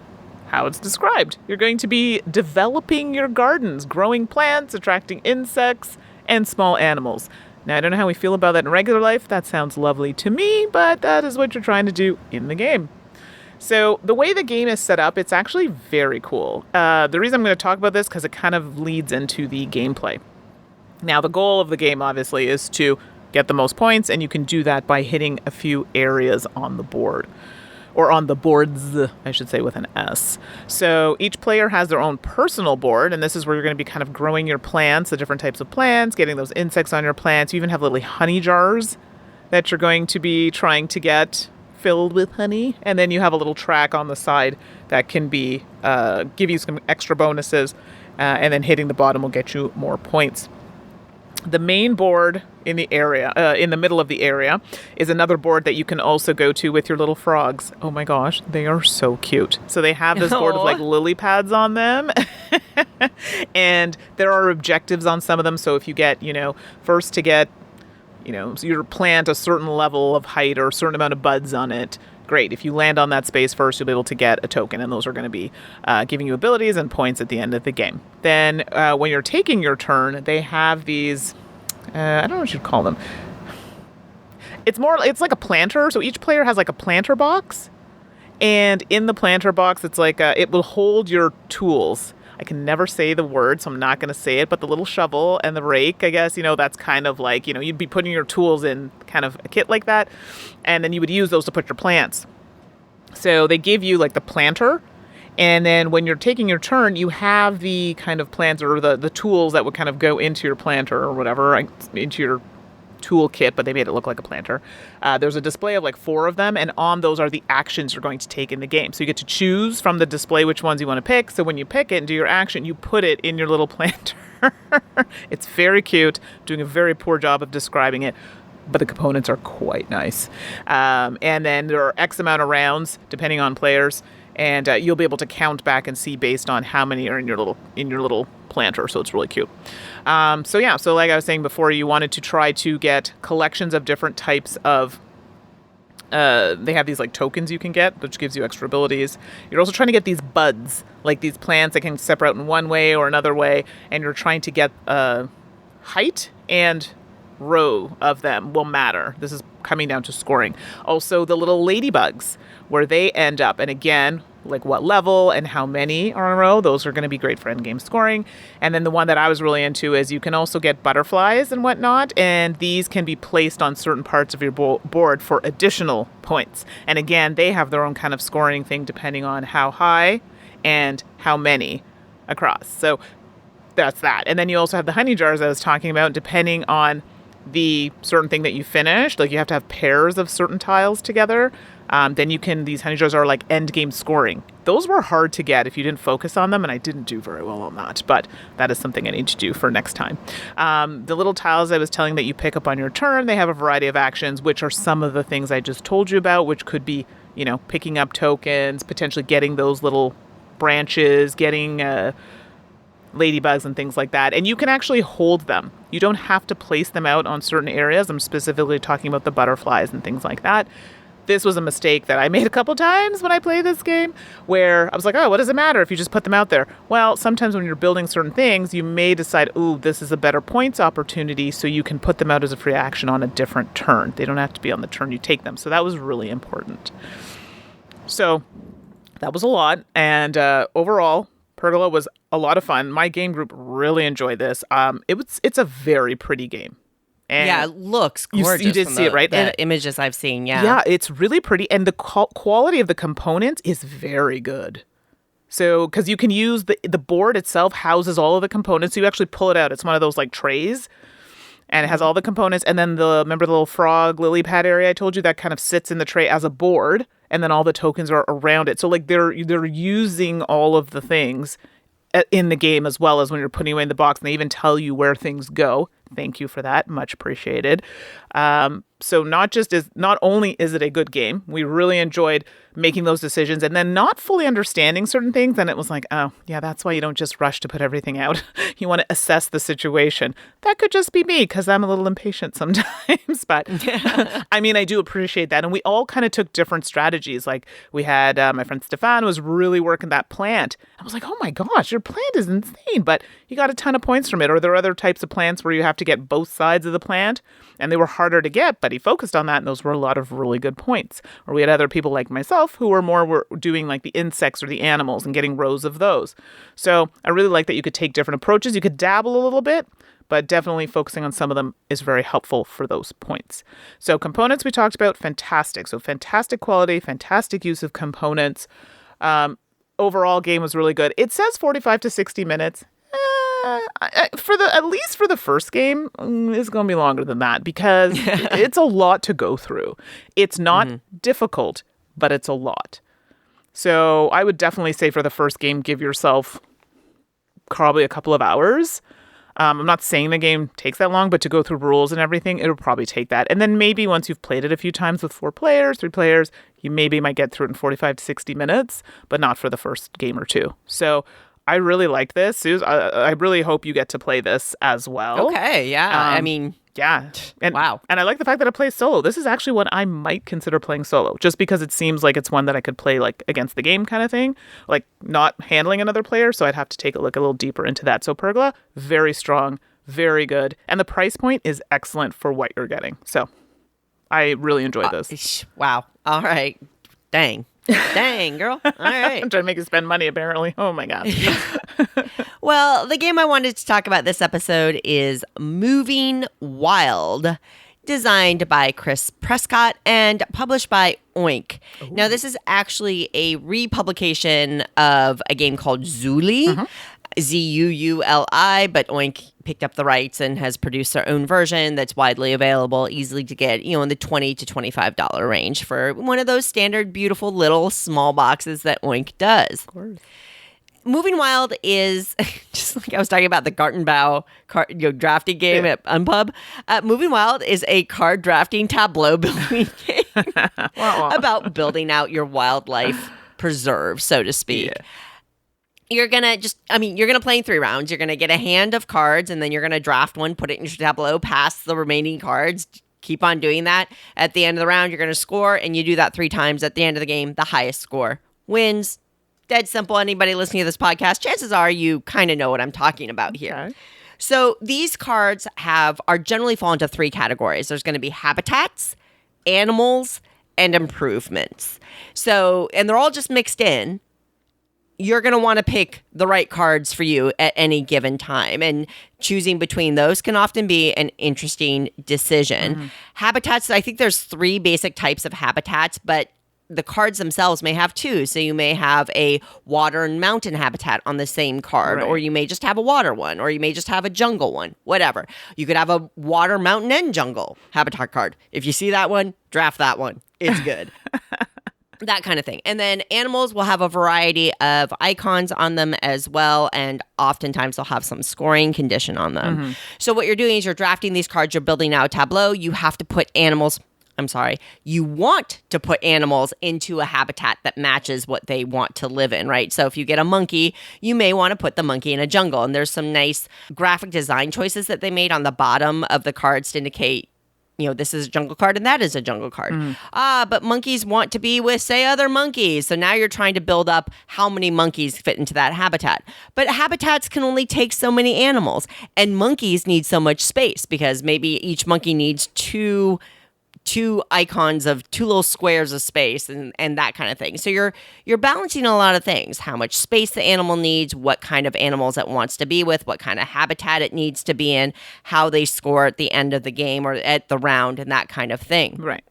how it's described. You're going to be developing your gardens, growing plants, attracting insects, and small animals. Now, I don't know how we feel about that in regular life. That sounds lovely to me, but that is what you're trying to do in the game. So the way the game is set up, it's actually very cool. The reason I'm going to talk about this because it kind of leads into the gameplay. Now, the goal of the game, obviously, is to get the most points, and you can do that by hitting a few areas on the board. Or on the boards, I should say, with an S. So each player has their own personal board, and this is where you're going to be kind of growing your plants, the different types of plants, getting those insects on your plants. You even have little honey jars that you're going to be trying to get filled with honey, and then you have a little track on the side that can be give you some extra bonuses, and then hitting the bottom will get you more points. The main board in the area, in the middle of the area, is another board that you can also go to with your little frogs. Oh my gosh, they are so cute. So they have this board with like lily pads on them, and there are objectives on some of them. So if you get, first to get so your plant a certain level of height or a certain amount of buds on it, great. If you land on that space first, you'll be able to get a token, and those are going to be giving you abilities and points at the end of the game. Then when you're taking your turn, they have these, I don't know what you'd call them. It's like a planter. So each player has like a planter box, and in the planter box, it's like it will hold your tools. I can never say the word, so I'm not going to say it, but the little shovel and the rake, I guess, that's kind of like, you'd be putting your tools in kind of a kit like that, and then you would use those to put your plants. So they give you like the planter, and then when you're taking your turn, you have the kind of plants or the tools that would kind of go into your planter or whatever, into your tool kit, but they made it look like a planter. There's a display of like 4 of them, and on those are the actions you're going to take in the game. So you get to choose from the display which ones you want to pick. So when you pick it and do your action, you put it in your little planter. It's very cute. Doing a very poor job of describing it, but the components are quite nice. And then there are X amount of rounds depending on players, and you'll be able to count back and see based on how many are in your little planter. So it's really cute. So like I was saying before, you wanted to try to get collections of different types of they have these like tokens you can get, which gives you extra abilities. You're also trying to get these buds, like these plants that can separate in one way or another way, and you're trying to get height and row of them will matter. This is coming down to scoring. Also, the little ladybugs, where they end up, and again, like what level and how many are in a row, those are going to be great for endgame scoring. And then the one that I was really into is you can also get butterflies and whatnot, and these can be placed on certain parts of your board for additional points. And again, they have their own kind of scoring thing depending on how high and how many across. So that's that. And then you also have the honey jars I was talking about, depending on the certain thing that you finished. Like you have to have pairs of certain tiles together. Then these honey jars are like end game scoring. Those were hard to get if you didn't focus on them, and I didn't do very well on that, but that is something I need to do for next time. The little tiles I was telling that you pick up on your turn, they have a variety of actions, which are some of the things I just told you about, which could be, picking up tokens, potentially getting those little branches, getting ladybugs and things like that. And you can actually hold them. You don't have to place them out on certain areas. I'm specifically talking about the butterflies and things like that. This was a mistake that I made a couple times when I played this game, where I was like, oh, what does it matter if you just put them out there? Well, sometimes when you're building certain things, you may decide, ooh, this is a better points opportunity, so you can put them out as a free action on a different turn. They don't have to be on the turn you take them. So that was really important. So that was a lot. And overall, Pergola was a lot of fun. My game group really enjoyed this. It's a very pretty game. And yeah, it looks gorgeous. You did see it, right? The images I've seen, yeah. Yeah, it's really pretty. And the quality of the components is very good. So, because you can use the board itself houses all of the components. So you actually pull it out. It's one of those like trays. And it has all the components. And then remember the little frog lily pad area I told you? That kind of sits in the tray as a board. And then all the tokens are around it. So like they're using all of the things in the game as well as when you're putting away in the box. And they even tell you where things go. Thank you for that. Much appreciated. So not only is it a good game, we really enjoyed making those decisions and then not fully understanding certain things. And it was like, oh, yeah, that's why you don't just rush to put everything out. You want to assess the situation. That could just be me because I'm a little impatient sometimes. But I mean, I do appreciate that. And we all kind of took different strategies. Like we had my friend Stefan was really working that plant. I was like, oh my gosh, your plant is insane. But you got a ton of points from it. Or there are other types of plants where you have to get both sides of the plant. And they were harder to get, but he focused on that, and those were a lot of really good points. Or we had other people like myself who were doing like the insects or the animals and getting rows of those. So I really like that you could take different approaches. You could dabble a little bit, but definitely focusing on some of them is very helpful for those points. So components we talked about, fantastic. So fantastic quality, fantastic use of components. Overall game was really good. It says 45 to 60 minutes. At least for the first game, it's going to be longer than that because it's a lot to go through. It's not difficult, but it's a lot. So I would definitely say for the first game, give yourself probably a couple of hours. I'm not saying the game takes that long, but to go through rules and everything, it'll probably take that. And then maybe once you've played it a few times with 4 players, 3 players, you maybe might get through it in 45 to 60 minutes, but not for the first game or two. So I really liked this. Suz, I really hope you get to play this as well. Okay, yeah. I mean, yeah. And, wow. And I like the fact that it plays solo. This is actually what I might consider playing solo, just because it seems like it's one that I could play like against the game kind of thing, like not handling another player. So I'd have to take a look a little deeper into that. So Pergola, very strong, very good. And the price point is excellent for what you're getting. So I really enjoyed this. Wow. All right. Dang, girl. All right. I'm trying to make you spend money, apparently. Oh, my God. Well, the game I wanted to talk about this episode is Moving Wild, designed by Chris Prescott and published by Oink. Ooh. Now, this is actually a republication of a game called Zuuli, Zuuli, but Oink picked up the rights and has produced their own version that's widely available, easily to get, in the $20 to $25 range for one of those standard, beautiful little small boxes that Oink does. Of course. Moving Wild is, just like I was talking about the Gartenbau drafting game at Unpub, Moving Wild is a card drafting tableau building game about building out your wildlife preserve, so to speak. Yeah. You're going to play in 3 rounds. You're going to get a hand of cards, and then you're going to draft one, put it in your tableau, pass the remaining cards, keep on doing that. At the end of the round, you're going to score, and you do that 3 times. At the end of the game, the highest score wins. Dead simple. Anybody listening to this podcast, chances are you kind of know what I'm talking about here. Okay. So these cards are generally fall into 3 categories. There's going to be habitats, animals, and improvements. So, and they're all just mixed in. You're going to want to pick the right cards for you at any given time. And choosing between those can often be an interesting decision. Habitats, I think there's 3 basic types of habitats, but the cards themselves may have 2. So you may have a water and mountain habitat on the same card, right. Or you may just have a water one, or you may just have a jungle one, whatever. You could have a water, mountain, and jungle habitat card. If you see that one, draft that one. It's good. That kind of thing. And then animals will have a variety of icons on them as well, and oftentimes they'll have some scoring condition on them. So what you're doing is you're drafting these cards, you're building out a tableau, you have to put you want to put animals into a habitat that matches what they want to live in, right? So if you get a monkey, you may want to put the monkey in a jungle. And there's some nice graphic design choices that they made on the bottom of the cards to indicate, this is a jungle card and that is a jungle card. But monkeys want to be with, say, other monkeys. So now you're trying to build up how many monkeys fit into that habitat. But habitats can only take so many animals. And monkeys need so much space because maybe each monkey needs two icons of 2 little squares of space and that kind of thing. So you're balancing a lot of things, how much space the animal needs, what kind of animals it wants to be with, what kind of habitat it needs to be in, how they score at the end of the game or at the round and that kind of thing. Right.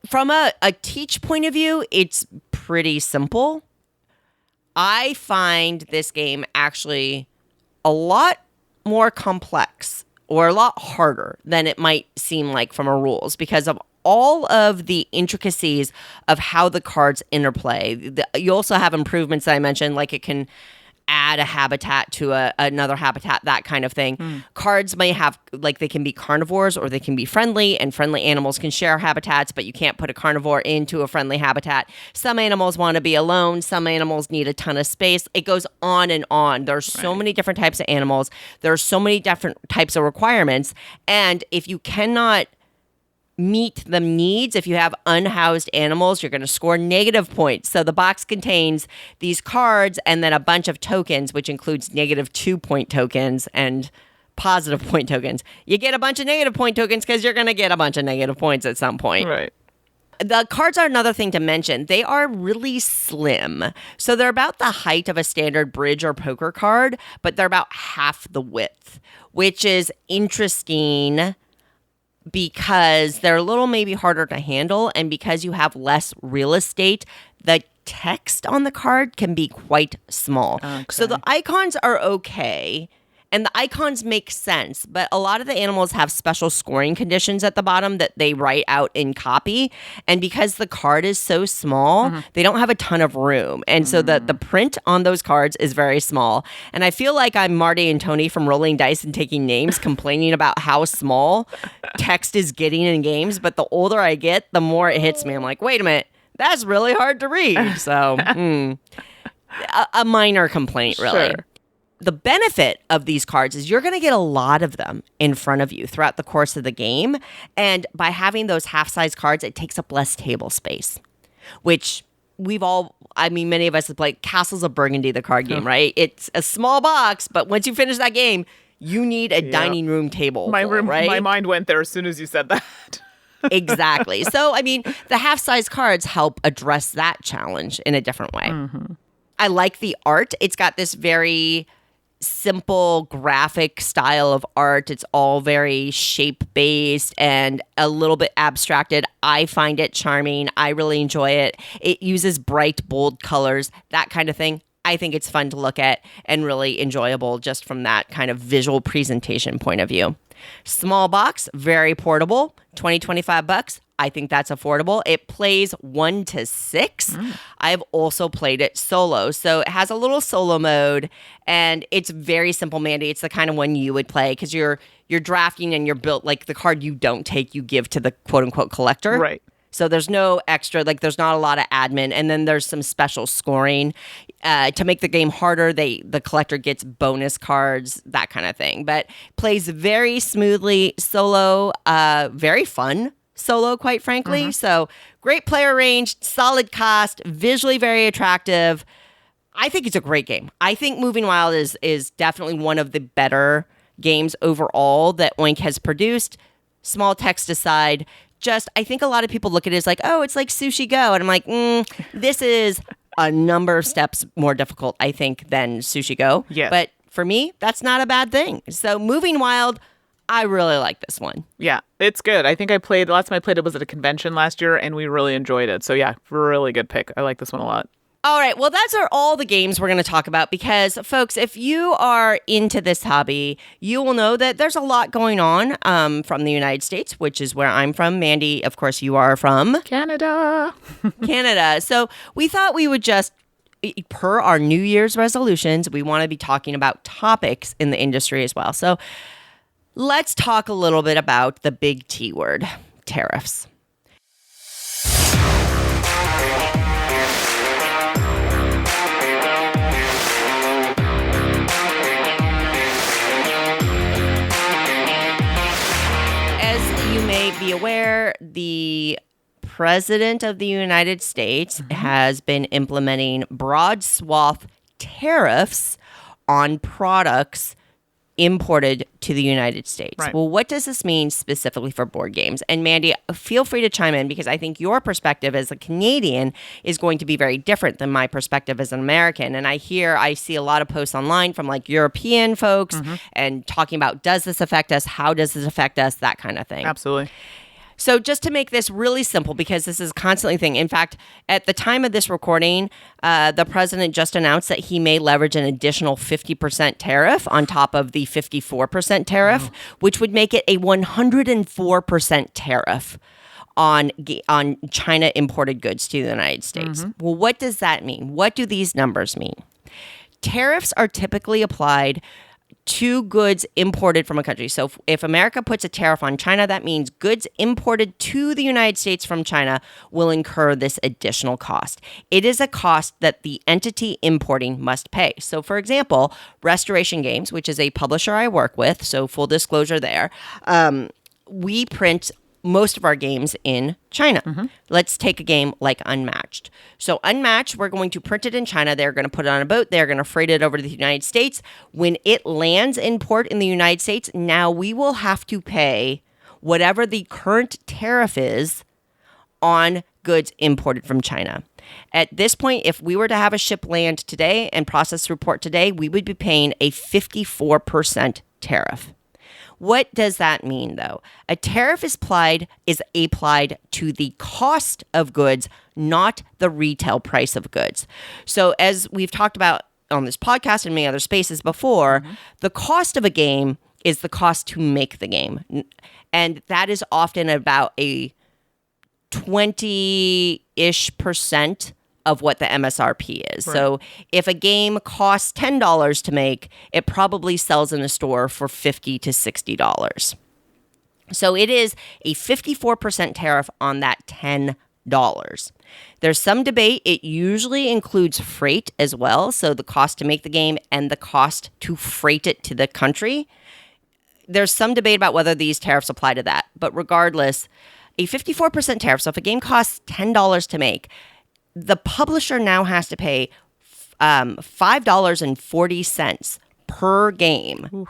From a teach point of view, it's pretty simple. I find this game actually a lot more complex or a lot harder than it might seem like from a rules because of all of the intricacies of how the cards interplay. You also have improvements that I mentioned, like it can add a habitat to another habitat, that kind of thing. Cards may have, like, they can be carnivores or they can be friendly, and friendly animals can share habitats, but you can't put a carnivore into a friendly habitat. Some animals want to be alone. Some animals need a ton of space. It goes on and on. There's so many different types of animals. There's so many different types of requirements. And if you cannot meet the needs, if you have unhoused animals, you're going to score negative points. So the box contains these cards and then a bunch of tokens, which includes -2 point tokens and positive point tokens. You get a bunch of negative point tokens because you're going to get a bunch of negative points at some point. Right. The cards are another thing to mention. They are really slim. So they're about the height of a standard bridge or poker card, but they're about half the width, which is interesting because they're a little maybe harder to handle, and because you have less real estate, the text on the card can be quite small. Okay. So the icons are okay, and the icons make sense, but a lot of the animals have special scoring conditions at the bottom that they write out in copy, and because the card is so small, they don't have a ton of room, and so the print on those cards is very small. And I feel like I'm Marty and Tony from Rolling Dice and Taking Names complaining about how small text is getting in games, but the older I get, the more it hits me. I'm like, wait a minute, that's really hard to read. So a minor complaint, really. Sure. The benefit of these cards is you're going to get a lot of them in front of you throughout the course of the game. And by having those half-size cards, it takes up less table space, which many of us have played Castles of Burgundy, the card game, right? It's a small box, but once you finish that game, you need a dining room table. Right? My mind went there as soon as you said that. Exactly. So, I mean, the half-size cards help address that challenge in a different way. I like the art. It's got this very simple graphic style of art. It's all very shape-based and a little bit abstracted. I find it charming. I really enjoy it. It uses bright, bold colors, that kind of thing. I think it's fun to look at and really enjoyable just from that kind of visual presentation point of view. Small box, very portable, $25. I think that's affordable. It plays 1 to 6. I've also played it solo. So it has a little solo mode, and it's very simple, Mandy. It's the kind of one you would play because you're drafting and you're built, like the card you don't take, you give to the quote unquote collector. Right. So there's no extra, like there's not a lot of admin, and then there's some special scoring to make the game harder. The collector gets bonus cards, that kind of thing. But plays very smoothly solo, very fun solo, quite frankly. So great player range, solid cost, visually very attractive. I think it's a great game. I think Moving Wild is definitely one of the better games overall that Oink has produced. Small text aside. I think a lot of people look at it as like, oh, it's like Sushi Go. And I'm like, this is a number of steps more difficult, I think, than Sushi Go. Yes. But for me, that's not a bad thing. So Moving Wild, I really like this one. Yeah, it's good. I think the last time I played it was at a convention last year, and we really enjoyed it. So yeah, really good pick. I like this one a lot. All right, well, that's all the games we're going to talk about because, folks, if you are into this hobby, you will know that there's a lot going on from the United States, which is where I'm from. Mandy, of course, you are from Canada. Canada. So we thought we would just, per our New Year's resolutions, we want to be talking about topics in the industry as well. So let's talk a little bit about the big T word, tariffs. Be aware, the President of the United States has been implementing broad swath tariffs on products imported to the United States. Right. Well, what does this mean specifically for board games? And Mandy, feel free to chime in because I think your perspective as a Canadian is going to be very different than my perspective as an American. And I see a lot of posts online from like European folks and talking about, does this affect us? How does this affect us? That kind of thing. Absolutely. So just to make this really simple, because this is a constantly thing. In fact, at the time of this recording, the president just announced that he may leverage an additional 50% tariff on top of the 54% tariff, which would make it a 104% tariff on China imported goods to the United States. Well, what does that mean? What do these numbers mean? Tariffs are typically applied to goods imported from a country. So if America puts a tariff on China, that means goods imported to the United States from China will incur this additional cost. It is a cost that the entity importing must pay. So for example, Restoration Games, which is a publisher I work with, so full disclosure there, we print most of our games in China. Let's take a game like Unmatched. So Unmatched, we're going to print it in China. They're going to put it on a boat. They're going to freight it over to the United States. When it lands in port in the United States, now we will have to pay whatever the current tariff is on goods imported from China. At this point, if we were to have a ship land today and process through port today, we would be paying a 54% tariff. What does that mean, though? A tariff is applied to the cost of goods, not the retail price of goods. So as we've talked about on this podcast and many other spaces before, the cost of a game is the cost to make the game. And that is often about a 20-ish% of what the MSRP is. Right. So if a game costs $10 to make, it probably sells in a store for $50 to $60. So it is a 54% tariff on that $10. There's some debate. It usually includes freight as well. So the cost to make the game and the cost to freight it to the country. There's some debate about whether these tariffs apply to that. But regardless, a 54% tariff. So if a game costs $10 to make, the publisher now has to pay $5.40 per game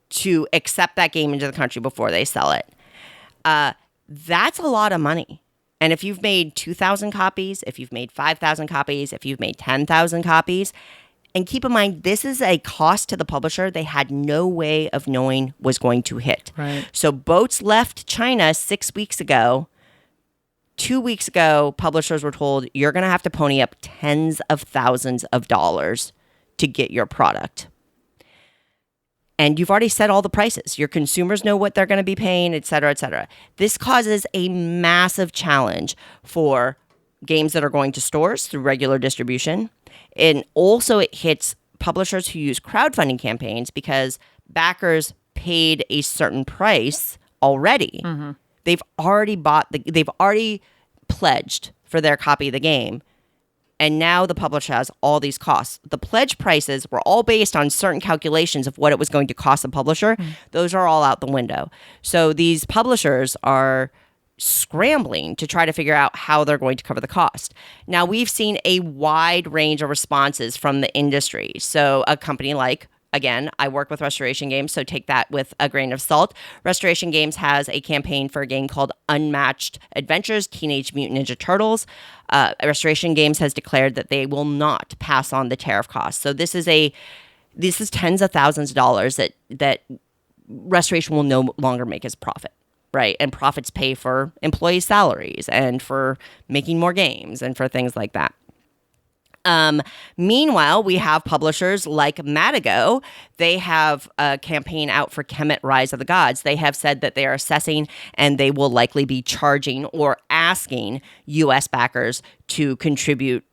to accept that game into the country before they sell it. That's a lot of money. And if you've made 2,000 copies, if you've made 5,000 copies, if you've made 10,000 copies, and keep in mind, this is a cost to the publisher they had no way of knowing was going to hit. Right. So boats left China 6 weeks ago. 2 weeks ago, publishers were told, you're going to have to pony up tens of thousands of dollars to get your product. And you've already set all the prices. Your consumers know what they're going to be paying, et cetera, et cetera. This causes a massive challenge for games that are going to stores through regular distribution. And also it hits publishers who use crowdfunding campaigns because backers paid a certain price already. They've already they've already pledged for their copy of the game. And now the publisher has all these costs. The pledge prices were all based on certain calculations of what it was going to cost the publisher. Those are all out the window. So these publishers are scrambling to try to figure out how they're going to cover the cost. Now, we've seen a wide range of responses from the industry. So a company like, again, I work with Restoration Games, so take that with a grain of salt. Restoration Games has a campaign for a game called Unmatched Adventures, Teenage Mutant Ninja Turtles. Restoration Games has declared that they will not pass on the tariff costs. So this is tens of thousands of dollars that Restoration will no longer make as profit, right? And profits pay for employee salaries and for making more games and for things like that. Meanwhile, we have publishers like Madigo. They have a campaign out for Kemet Rise of the Gods. They have said that they are assessing and they will likely be charging or asking U.S. backers to contribute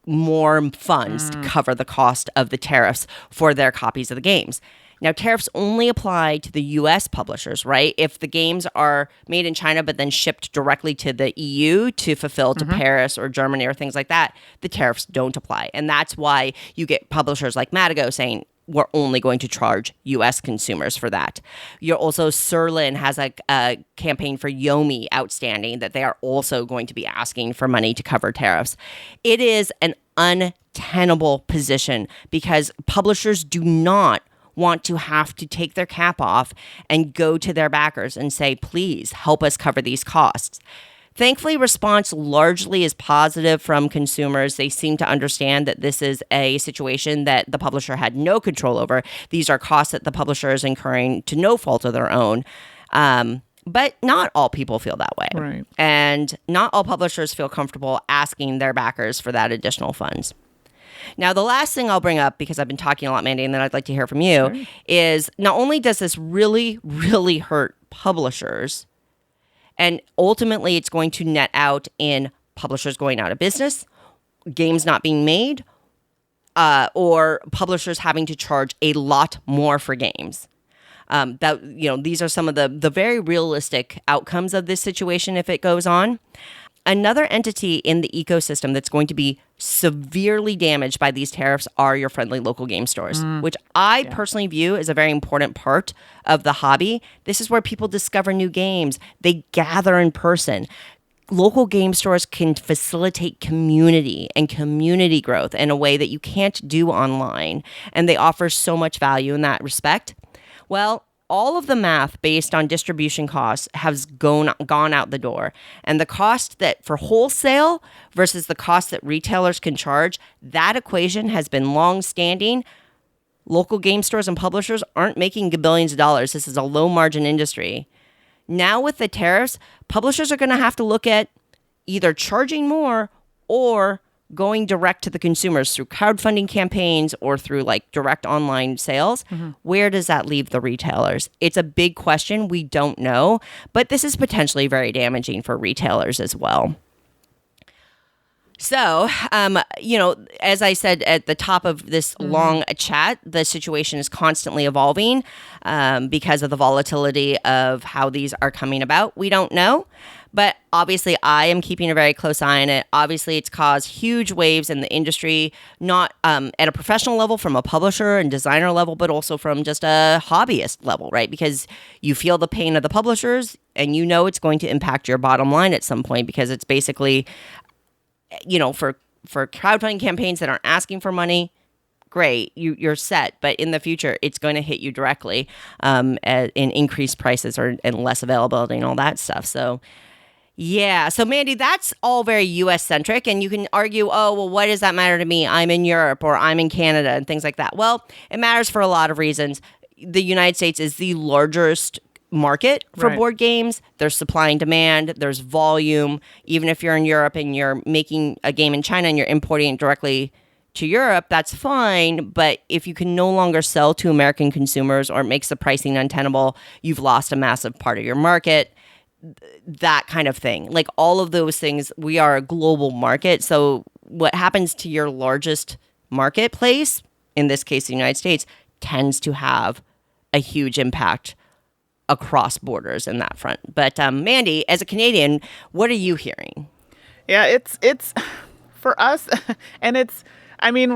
more funds to cover the cost of the tariffs for their copies of the games. Now, tariffs only apply to the U.S. publishers, right? If the games are made in China but then shipped directly to the EU to fulfill to Paris or Germany or things like that, the tariffs don't apply. And that's why you get publishers like Madigo saying, we're only going to charge U.S. consumers for that. You're also, Sirlin has a campaign for Yomi outstanding that they are also going to be asking for money to cover tariffs. It is an untenable position because publishers do not want to have to take their cap off and go to their backers and say, please help us cover these costs. Thankfully, response largely is positive from consumers. They seem to understand that this is a situation that the publisher had no control over. These are costs that the publisher is incurring to no fault of their own. But not all people feel that way. Right. And not all publishers feel comfortable asking their backers for that additional funds. Now, the last thing I'll bring up, because I've been talking a lot, Mandy, and then I'd like to hear from you, is not only does this really, really hurt publishers, and ultimately it's going to net out in publishers going out of business, games not being made, or publishers having to charge a lot more for games. These are some of the very realistic outcomes of this situation if it goes on. Another entity in the ecosystem that's going to be severely damaged by these tariffs are your friendly local game stores, which I personally view as a very important part of the hobby. This is where people discover new games. They gather in person. Local game stores can facilitate community and community growth in a way that you can't do online, and they offer so much value in that respect. Well, all of the math based on distribution costs has gone out the door. And the cost that for wholesale versus the cost that retailers can charge, that equation has been long-standing. Local game stores and publishers aren't making billions of dollars. This is a low-margin industry. Now with the tariffs, publishers are going to have to look at either charging more or going direct to the consumers through crowdfunding campaigns or through like direct online sales. Where does that leave the retailers? It's a big question. We don't know, but this is potentially very damaging for retailers as well. So, as I said at the top of this long chat, the situation is constantly evolving because of the volatility of how these are coming about. We don't know. But obviously, I am keeping a very close eye on it. Obviously, it's caused huge waves in the industry, not at a professional level from a publisher and designer level, but also from just a hobbyist level, right? Because you feel the pain of the publishers and you know it's going to impact your bottom line at some point because it's basically, for crowdfunding campaigns that aren't asking for money, great, you're set. But in the future, it's going to hit you directly in increased prices and less availability and all that stuff. So... yeah. So, Mandy, that's all very U.S.-centric, and you can argue, oh, well, what does that matter to me? I'm in Europe or I'm in Canada and things like that. Well, it matters for a lot of reasons. The United States is the largest market for board games. There's supply and demand. There's volume. Even if you're in Europe and you're making a game in China and you're importing it directly to Europe, that's fine. But if you can no longer sell to American consumers or it makes the pricing untenable, you've lost a massive part of your market. That kind of thing. Like all of those things, we are a global market. So what happens to your largest marketplace, in this case, the United States, tends to have a huge impact across borders in that front. But Mandy, as a Canadian, what are you hearing? Yeah, it's for us. And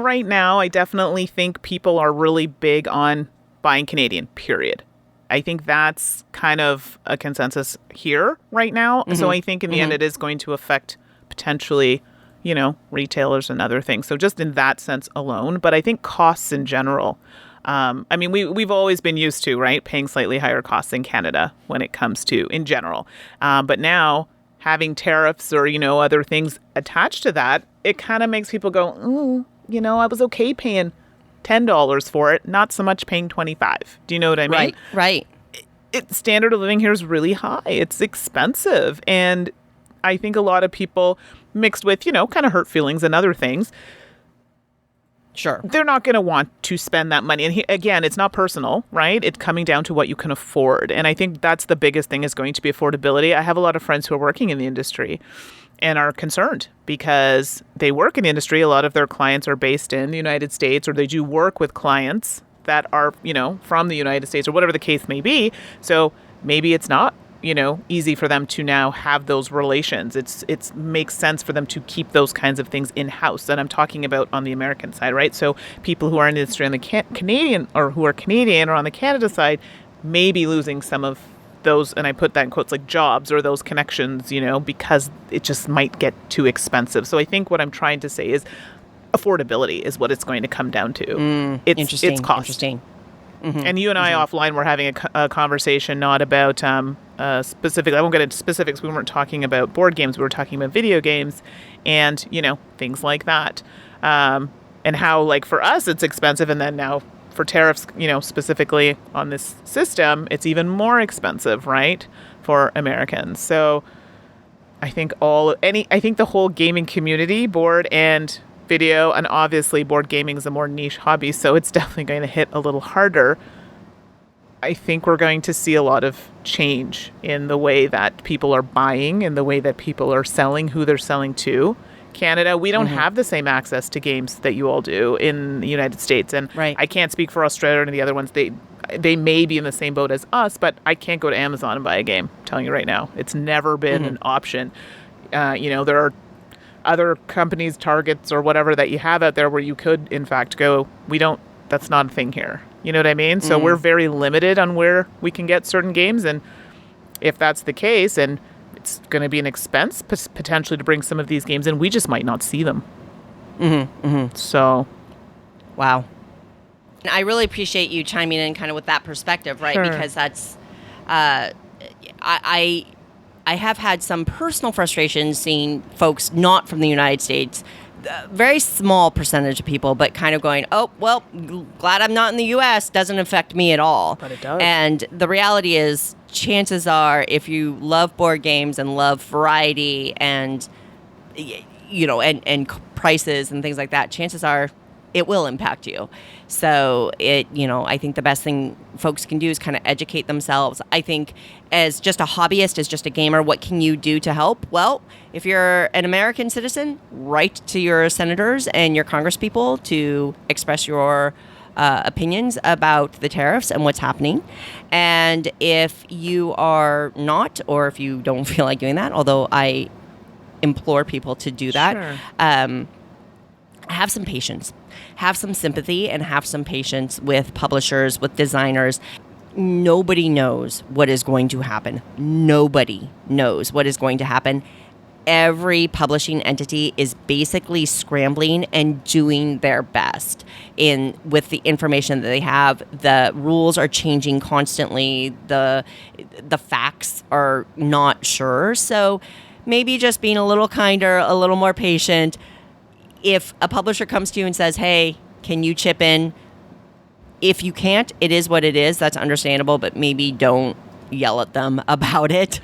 right now, I definitely think people are really big on buying Canadian, period. I think that's kind of a consensus here right now. So I think in the end, it is going to affect potentially, retailers and other things. So just in that sense alone. But I think costs in general, we've always been used to, right, paying slightly higher costs in Canada when it comes to in general. But now having tariffs or, other things attached to that, it kind of makes people go, I was okay paying $10 for it, not so much paying $25. Do you know what I mean? Right. Standard of living here is really high. It's expensive. And I think a lot of people mixed with, kind of hurt feelings and other things. Sure. They're not going to want to spend that money. And again, it's not personal, right? It's coming down to what you can afford. And I think that's the biggest thing is going to be affordability. I have a lot of friends who are working in the industry and are concerned because they work in the industry. A lot of their clients are based in the United States, or they do work with clients that are, from the United States or whatever the case may be. So maybe it's not, easy for them to now have those relations. It makes sense for them to keep those kinds of things in-house. And I'm talking about on the American side, right? So people who are in the industry on the Canadian or who are Canadian or on the Canada side may be losing some of those, and I put that in quotes, like jobs or those connections, because it just might get too expensive. So I think what I'm trying to say is affordability is what it's going to come down to. It's cost. Interesting. And you and I offline were having a conversation not about specifically, I won't get into specifics. We weren't talking about board games. We were talking about video games and, things like that. And how, like, for us, it's expensive. And then now for tariffs, specifically on this system, it's even more expensive, right, for Americans. So I think the whole gaming community, board and video, and obviously board gaming is a more niche hobby, so it's definitely going to hit a little harder. I think we're going to see a lot of change in the way that people are buying, in the way that people are selling, who they're selling to. Canada, we don't have the same access to games that you all do in the United States. And I can't speak for Australia and the other ones. They may be in the same boat as us, but I can't go to Amazon and buy a game. I'm telling you right now. It's never been an option. There are other companies, Targets or whatever that you have out there where you could, in fact, go. That's not a thing here. You know what I mean? So we're very limited on where we can get certain games. And if that's the case, and it's going to be an expense potentially to bring some of these games in, we just might not see them. So. Wow. I really appreciate you chiming in kind of with that perspective, right? Sure. Because that's, I have had some personal frustrations seeing folks not from the United States, very small percentage of people, but kind of going, oh, well, glad I'm not in the U.S. Doesn't affect me at all. But it does. And the reality is, chances are, if you love board games and love variety and, and prices and things like that, chances are it will impact you. So I think the best thing folks can do is kind of educate themselves. I think as just a hobbyist, as just a gamer, what can you do to help? Well, if you're an American citizen, write to your senators and your congresspeople to express your opinions about the tariffs and what's happening. And if you are not, or if you don't feel like doing that, although I implore people to do that, have some patience, have some sympathy, and have some patience with publishers, with designers. Nobody knows what is going to happen. Nobody knows what is going to happen. Every publishing entity is basically scrambling and doing their best with the information that they have. The rules are changing constantly. The facts are not sure. So maybe just being a little kinder, a little more patient. If a publisher comes to you and says, hey, can you chip in? If you can't, it is what it is. That's understandable, but maybe don't yell at them about it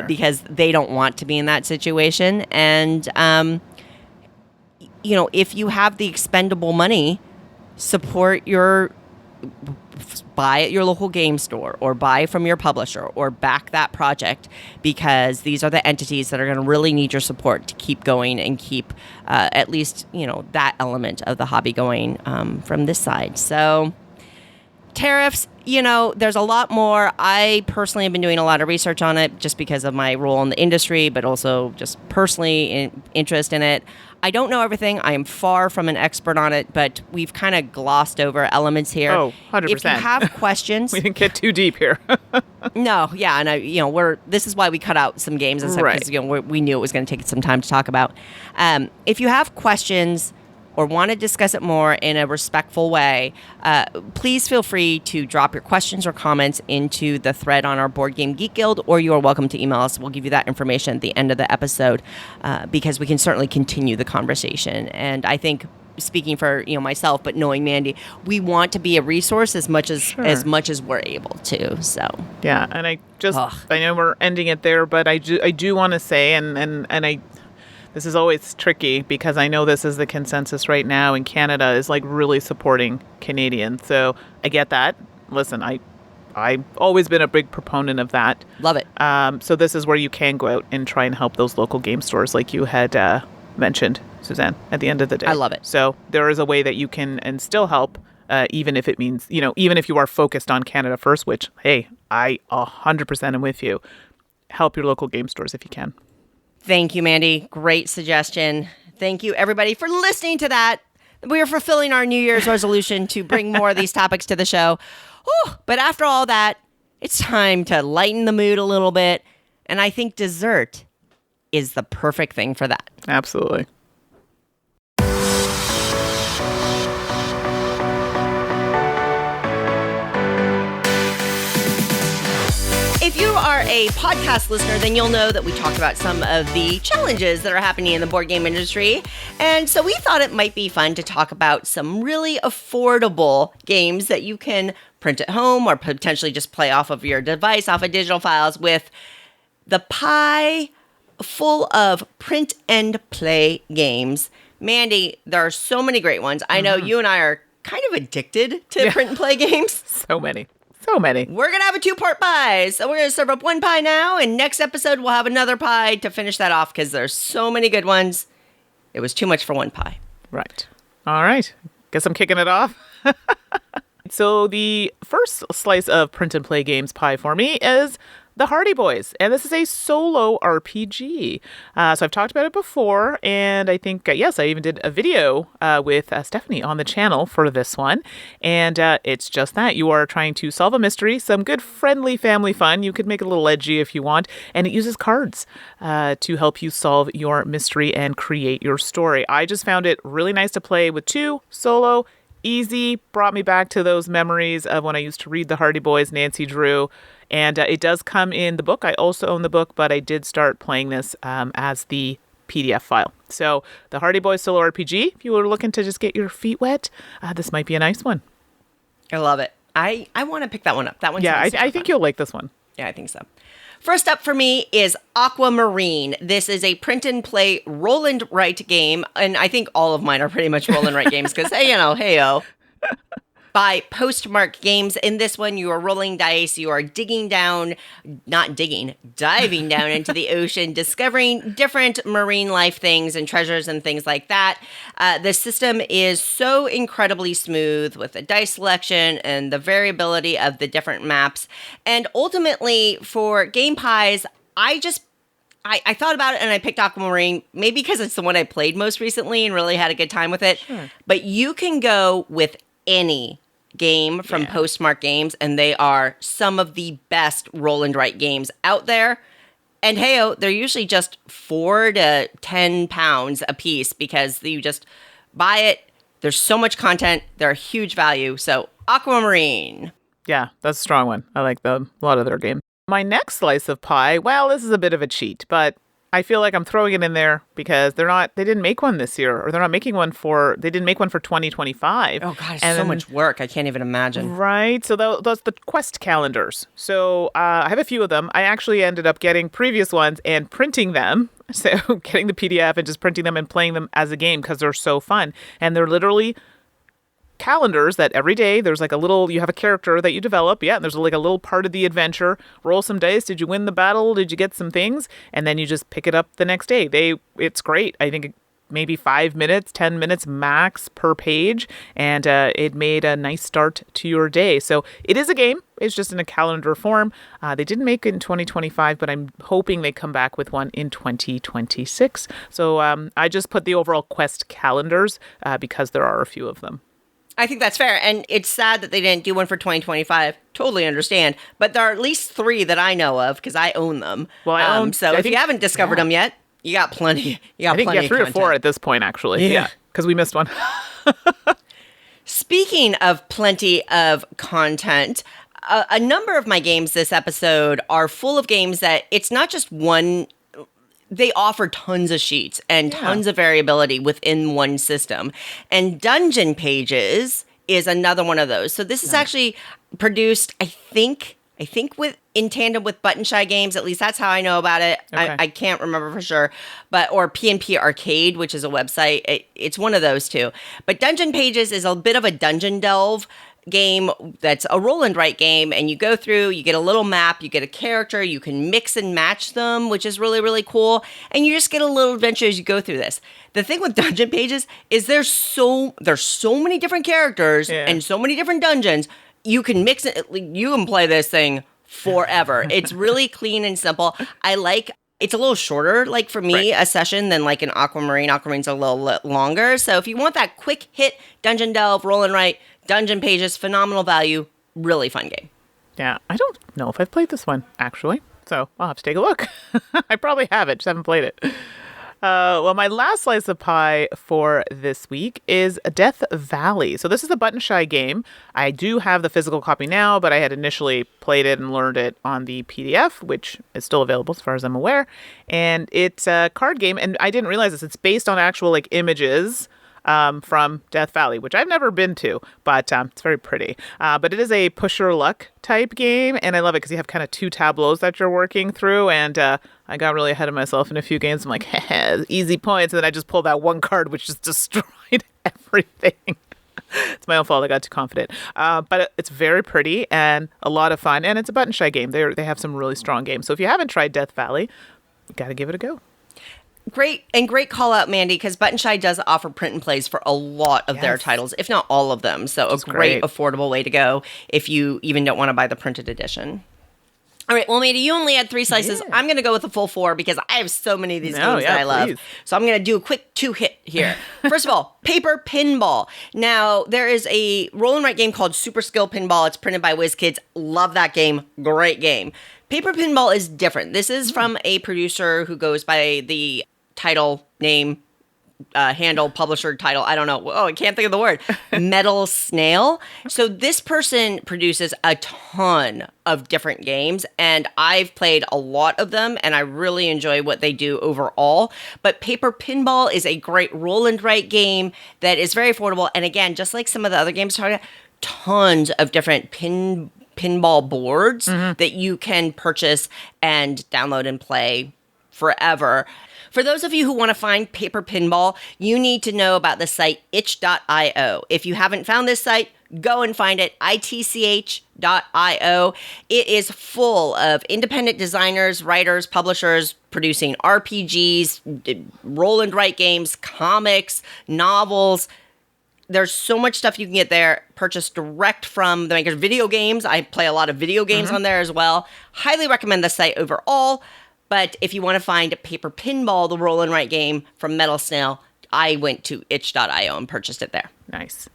because they don't want to be in that situation. And, if you have the expendable money, buy at your local game store or buy from your publisher or back that project, because these are the entities that are going to really need your support to keep going and keep at least, that element of the hobby going from this side. So tariffs, there's a lot more. I personally have been doing a lot of research on it just because of my role in the industry, but also just personally interest in it. I don't know everything. I am far from an expert on it, but we've kind of glossed over elements here. Oh, 100%. If you have questions, we didn't get too deep here. No, yeah, and this is why we cut out some games and stuff, because we knew it was going to take some time to talk about. If you have questions or want to discuss it more in a respectful way, please feel free to drop your questions or comments into the thread on our Board Game Geek Guild, or you are welcome to email us. We'll give you that information at the end of the episode because we can certainly continue the conversation. And I think, speaking for myself, but knowing Mandy, we want to be a resource as much as we're able to. So yeah, and I know we're ending it there, but I do want to say, and I. This is always tricky because I know this is the consensus right now, and Canada is like really supporting Canadians. So I get that. Listen, I've always been a big proponent of that. Love it. So this is where you can go out and try and help those local game stores like you had mentioned, Suzanne, at the end of the day. I love it. So there is a way that you can and still help, even if it means, even if you are focused on Canada first, which, hey, I 100% am with you. Help your local game stores if you can. Thank you, Mandy. Great suggestion. Thank you, everybody, for listening to that. We are fulfilling our New Year's resolution to bring more of these topics to the show. Whew. But after all that, it's time to lighten the mood a little bit. And I think dessert is the perfect thing for that. Absolutely. If you are are a podcast listener, then you'll know that we talked about some of the challenges that are happening in the board game industry. And so we thought it might be fun to talk about some really affordable games that you can print at home or potentially just play off of your device, off of digital files, with the pie full of print and play games. Mandy, there are so many great ones. I know you and I are kind of addicted to print and play games. So many. So many. We're going to have a 2-part pie. So we're going to serve up one pie now, and next episode we'll have another pie to finish that off because there's so many good ones. It was too much for one pie. Right. All right. Guess I'm kicking it off. So the first slice of print and play games pie for me is The Hardy Boys, and this is a solo RPG. So I've talked about it before, and I think, yes, I even did a video with Stephanie on the channel for this one, and it's just that. You are trying to solve a mystery, some good friendly family fun. You could make it a little edgy if you want, and it uses cards to help you solve your mystery and create your story. I just found it really nice to play with two, solo, easy, brought me back to those memories of when I used to read The Hardy Boys, Nancy Drew. And it does come in the book. I also own the book, but I did start playing this as the PDF file. So the Hardy Boys Solo RPG, if you were looking to just get your feet wet, this might be a nice one. I love it. I want to pick that one up. That one. Yeah, I think you'll like this one. Yeah, I think so. First up for me is Aquamarine. This is a print and play roll and write game. And I think all of mine are pretty much roll and write games because, hey-o. By Postmark Games. In this one, you are rolling dice, you are diving down into the ocean, discovering different marine life things and treasures and things like that. The system is so incredibly smooth with the dice selection and the variability of the different maps. And ultimately, for game pies, I thought about it and I picked Aquamarine, maybe because it's the one I played most recently and really had a good time with it. Sure. But you can go with any game from Postmark Games, and they are some of the best roll and write games out there. And hey, they're usually just £4 to £10 a piece because you just buy it. There's so much content. They're a huge value. So Aquamarine. Yeah, that's a strong one. I like a lot of their games. My next slice of pie, well, this is a bit of a cheat, but I feel like I'm throwing it in there because they didn't make one this year, or they didn't make one for 2025. Oh God, it's so much work. I can't even imagine. Right. So that's the quest calendars. So I have a few of them. I actually ended up getting previous ones and printing them. So getting the PDF and just printing them and playing them as a game because they're so fun. And they're literally calendars that every day there's like you have a character that you develop, and there's like a little part of the adventure. Roll some dice. Did you win the battle? Did you get some things? And then you just pick it up the next day. It's great. I think maybe 5 minutes, 10 minutes max per page, and it made a nice start to your day. So it is a game. It's just in a calendar form. They didn't make it in 2025, but I'm hoping they come back with one in 2026. So I just put the overall quest calendars because there are a few of them. I think that's fair. And it's sad that they didn't do one for 2025. Totally understand. But there are at least 3 that I know of because I own them. Well, I own. So if you haven't discovered them yet, you got plenty. I think 3 or 4 at this point, actually. Yeah. Because we missed one. Speaking of plenty of content, a number of my games this episode are full of games that it's not just one. They offer tons of sheets and tons of variability within one system. And Dungeon Pages is another one of those. So this is actually produced, I think in tandem with Button Shy Games. At least that's how I know about it. Okay. I can't remember for sure. Or P&P Arcade, which is a website. It's one of those two. But Dungeon Pages is a bit of a dungeon delve game that's a roll and write game, and you go through, you get a little map, you get a character, you can mix and match them, which is really, really cool, and you just get a little adventure as you go through this. The thing with Dungeon Pages is there's so many different characters and so many different dungeons. You can mix it, you can play this thing forever. It's really clean and simple. It's a little shorter, like for me, a session than like an Aquamarine. Aquamarine's a little longer. So if you want that quick hit dungeon delve, roll and write, Dungeon Pages, phenomenal value, really fun game. Yeah, I don't know if I've played this one, actually. So I'll have to take a look. I probably have it, just haven't played it. Well, my last slice of pie for this week is Death Valley. So this is a button shy game. I do have the physical copy now, but I had initially played it and learned it on the PDF, which is still available as far as I'm aware. And it's a card game, and I didn't realize this. It's based on actual images from Death Valley, which I've never been to, but it's very pretty. But it is a push your luck type game, and I love it because you have kind of two tableaus that you're working through, and I got really ahead of myself in a few games. I'm like, easy points, and then I just pulled out one card, which just destroyed everything. It's my own fault. I got too confident. But it's very pretty and a lot of fun, and it's a button shy game. They have some really strong games. So if you haven't tried Death Valley, you got to give it a go. Great call out, Mandy, because Button Shy does offer print and plays for a lot of their titles, if not all of them. So a great affordable way to go if you even don't want to buy the printed edition. All right, well, Mandy, you only had 3 slices. Yeah. I'm going to go with a full 4 because I have so many of these games that I love. So I'm going to do a quick 2-hit here. First of all, Paper Pinball. Now, there is a roll and write game called Super Skill Pinball. It's printed by WizKids. Love that game. Great game. Paper Pinball is different. This is from a producer who goes by the title, name, handle, publisher, title. I don't know. Oh, I can't think of the word. Metal Snail. So this person produces a ton of different games, and I've played a lot of them, and I really enjoy what they do overall. But Paper Pinball is a great roll and write game that is very affordable. And again, just like some of the other games, tons of different pinball boards that you can purchase and download and play forever. For those of you who want to find Paper Pinball, you need to know about the site itch.io. If you haven't found this site, go and find it, itch.io. It is full of independent designers, writers, publishers producing RPGs, roll and write games, comics, novels. There's so much stuff you can get there, purchased direct from the makers. Video games, I play a lot of video games on there as well. Highly recommend the site overall. But if you want to find Paper Pinball, the roll and write game from Metal Snail, I went to itch.io and purchased it there. Nice.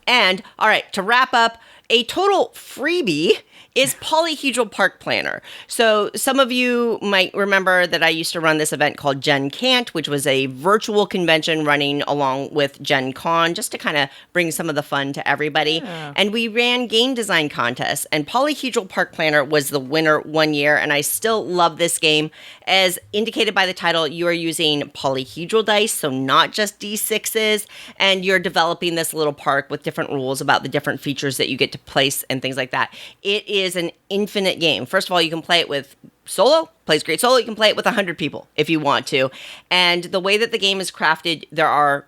And, all right, to wrap up, a total freebie is Polyhedral Park Planner. So some of you might remember that I used to run this event called Gen Cant, which was a virtual convention running along with Gen Con, just to kind of bring some of the fun to everybody. Yeah. And we ran game design contests, and Polyhedral Park Planner was the winner one year, and I still love this game. As indicated by the title, you are using polyhedral dice, so not just D6s, and you're developing this little park with different rules about the different features that you get to place and things like that. It is an infinite game. First of all, you can play it with solo, plays great solo. You can play it with 100 people if you want to. And the way that the game is crafted, there are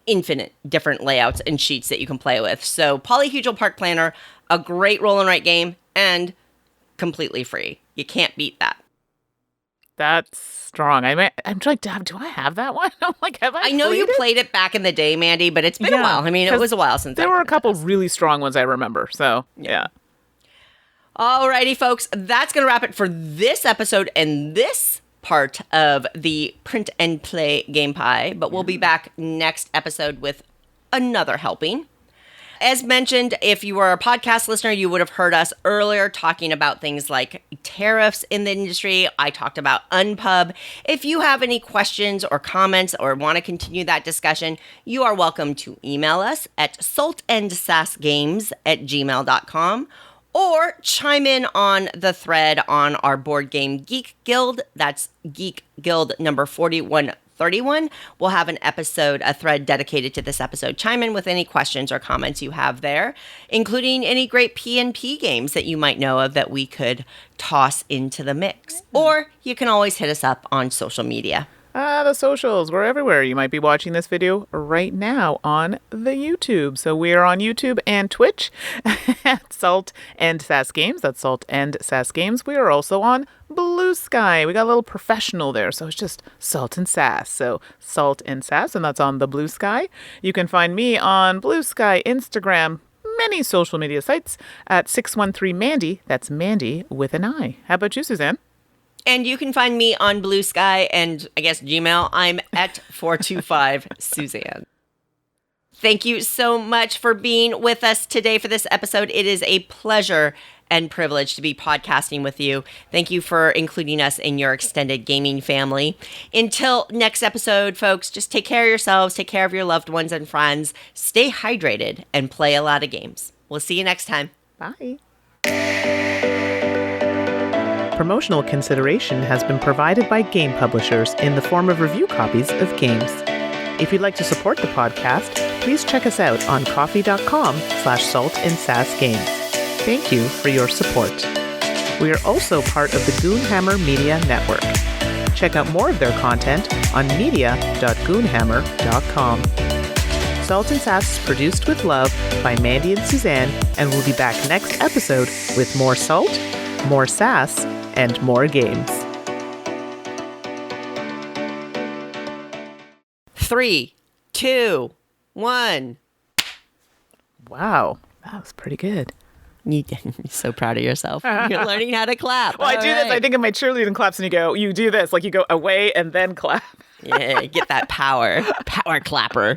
infinite different layouts and sheets that you can play with. So Polyhedral Park Planner, a great roll and write game, and completely free. You can't beat that. That's strong. I'm like, do I have that one? I'm like, have I know you it? played it back in the day, Mandy, but it's been a while. I mean, it was a while since there were a couple really strong ones I remember. So, yeah. Alrighty, folks. That's going to wrap it for this episode and this part of the Print and Play Game Pie. But we'll be back next episode with another helping. As mentioned, if you were a podcast listener, you would have heard us earlier talking about things like tariffs in the industry. I talked about Unpub. If you have any questions or comments or want to continue that discussion, you are welcome to email us at saltandsassgames@gmail.com or chime in on the thread on our Board Game Geek Guild. That's Geek Guild number 4131. We'll have an episode, a thread dedicated to this episode. Chime in with any questions or comments you have there, including any great P&P games that you might know of that we could toss into the mix. Or you can always hit us up on social media. The socials, we're everywhere. You might be watching this video right now on the YouTube. So we are on YouTube and Twitch at Salt and Sass Games. That's Salt and Sass Games. We are also on Blue Sky. We got a little professional there, so it's just Salt and Sass. So Salt and Sass, and that's on the Blue Sky. You can find me on Blue Sky, Instagram, many social media sites at 613Mandy. That's Mandy with an I. How about you, Suzanne? And you can find me on Blue Sky and, I guess, Gmail. I'm at 425 Suzanne. Thank you so much for being with us today for this episode. It is a pleasure and privilege to be podcasting with you. Thank you for including us in your extended gaming family. Until next episode, folks, just take care of yourselves, take care of your loved ones and friends, stay hydrated, and play a lot of games. We'll see you next time. Bye. Promotional consideration has been provided by game publishers in the form of review copies of games. If you'd like to support the podcast, please check us out on coffee.com/saltandsassgames. Thank you for your support. We are also part of the Goonhammer Media Network. Check out more of their content on media.goonhammer.com. Salt and Sass is produced with love by Mandi and Suzanne, and we'll be back next episode with more salt, more sass, and more games. 3, 2, 1. Wow, that was pretty good. You're so proud of yourself. You're learning how to clap. Well, I do this. I think of my cheerleading claps, and you do this. Like you go away and then clap. Yeah, get that power clapper.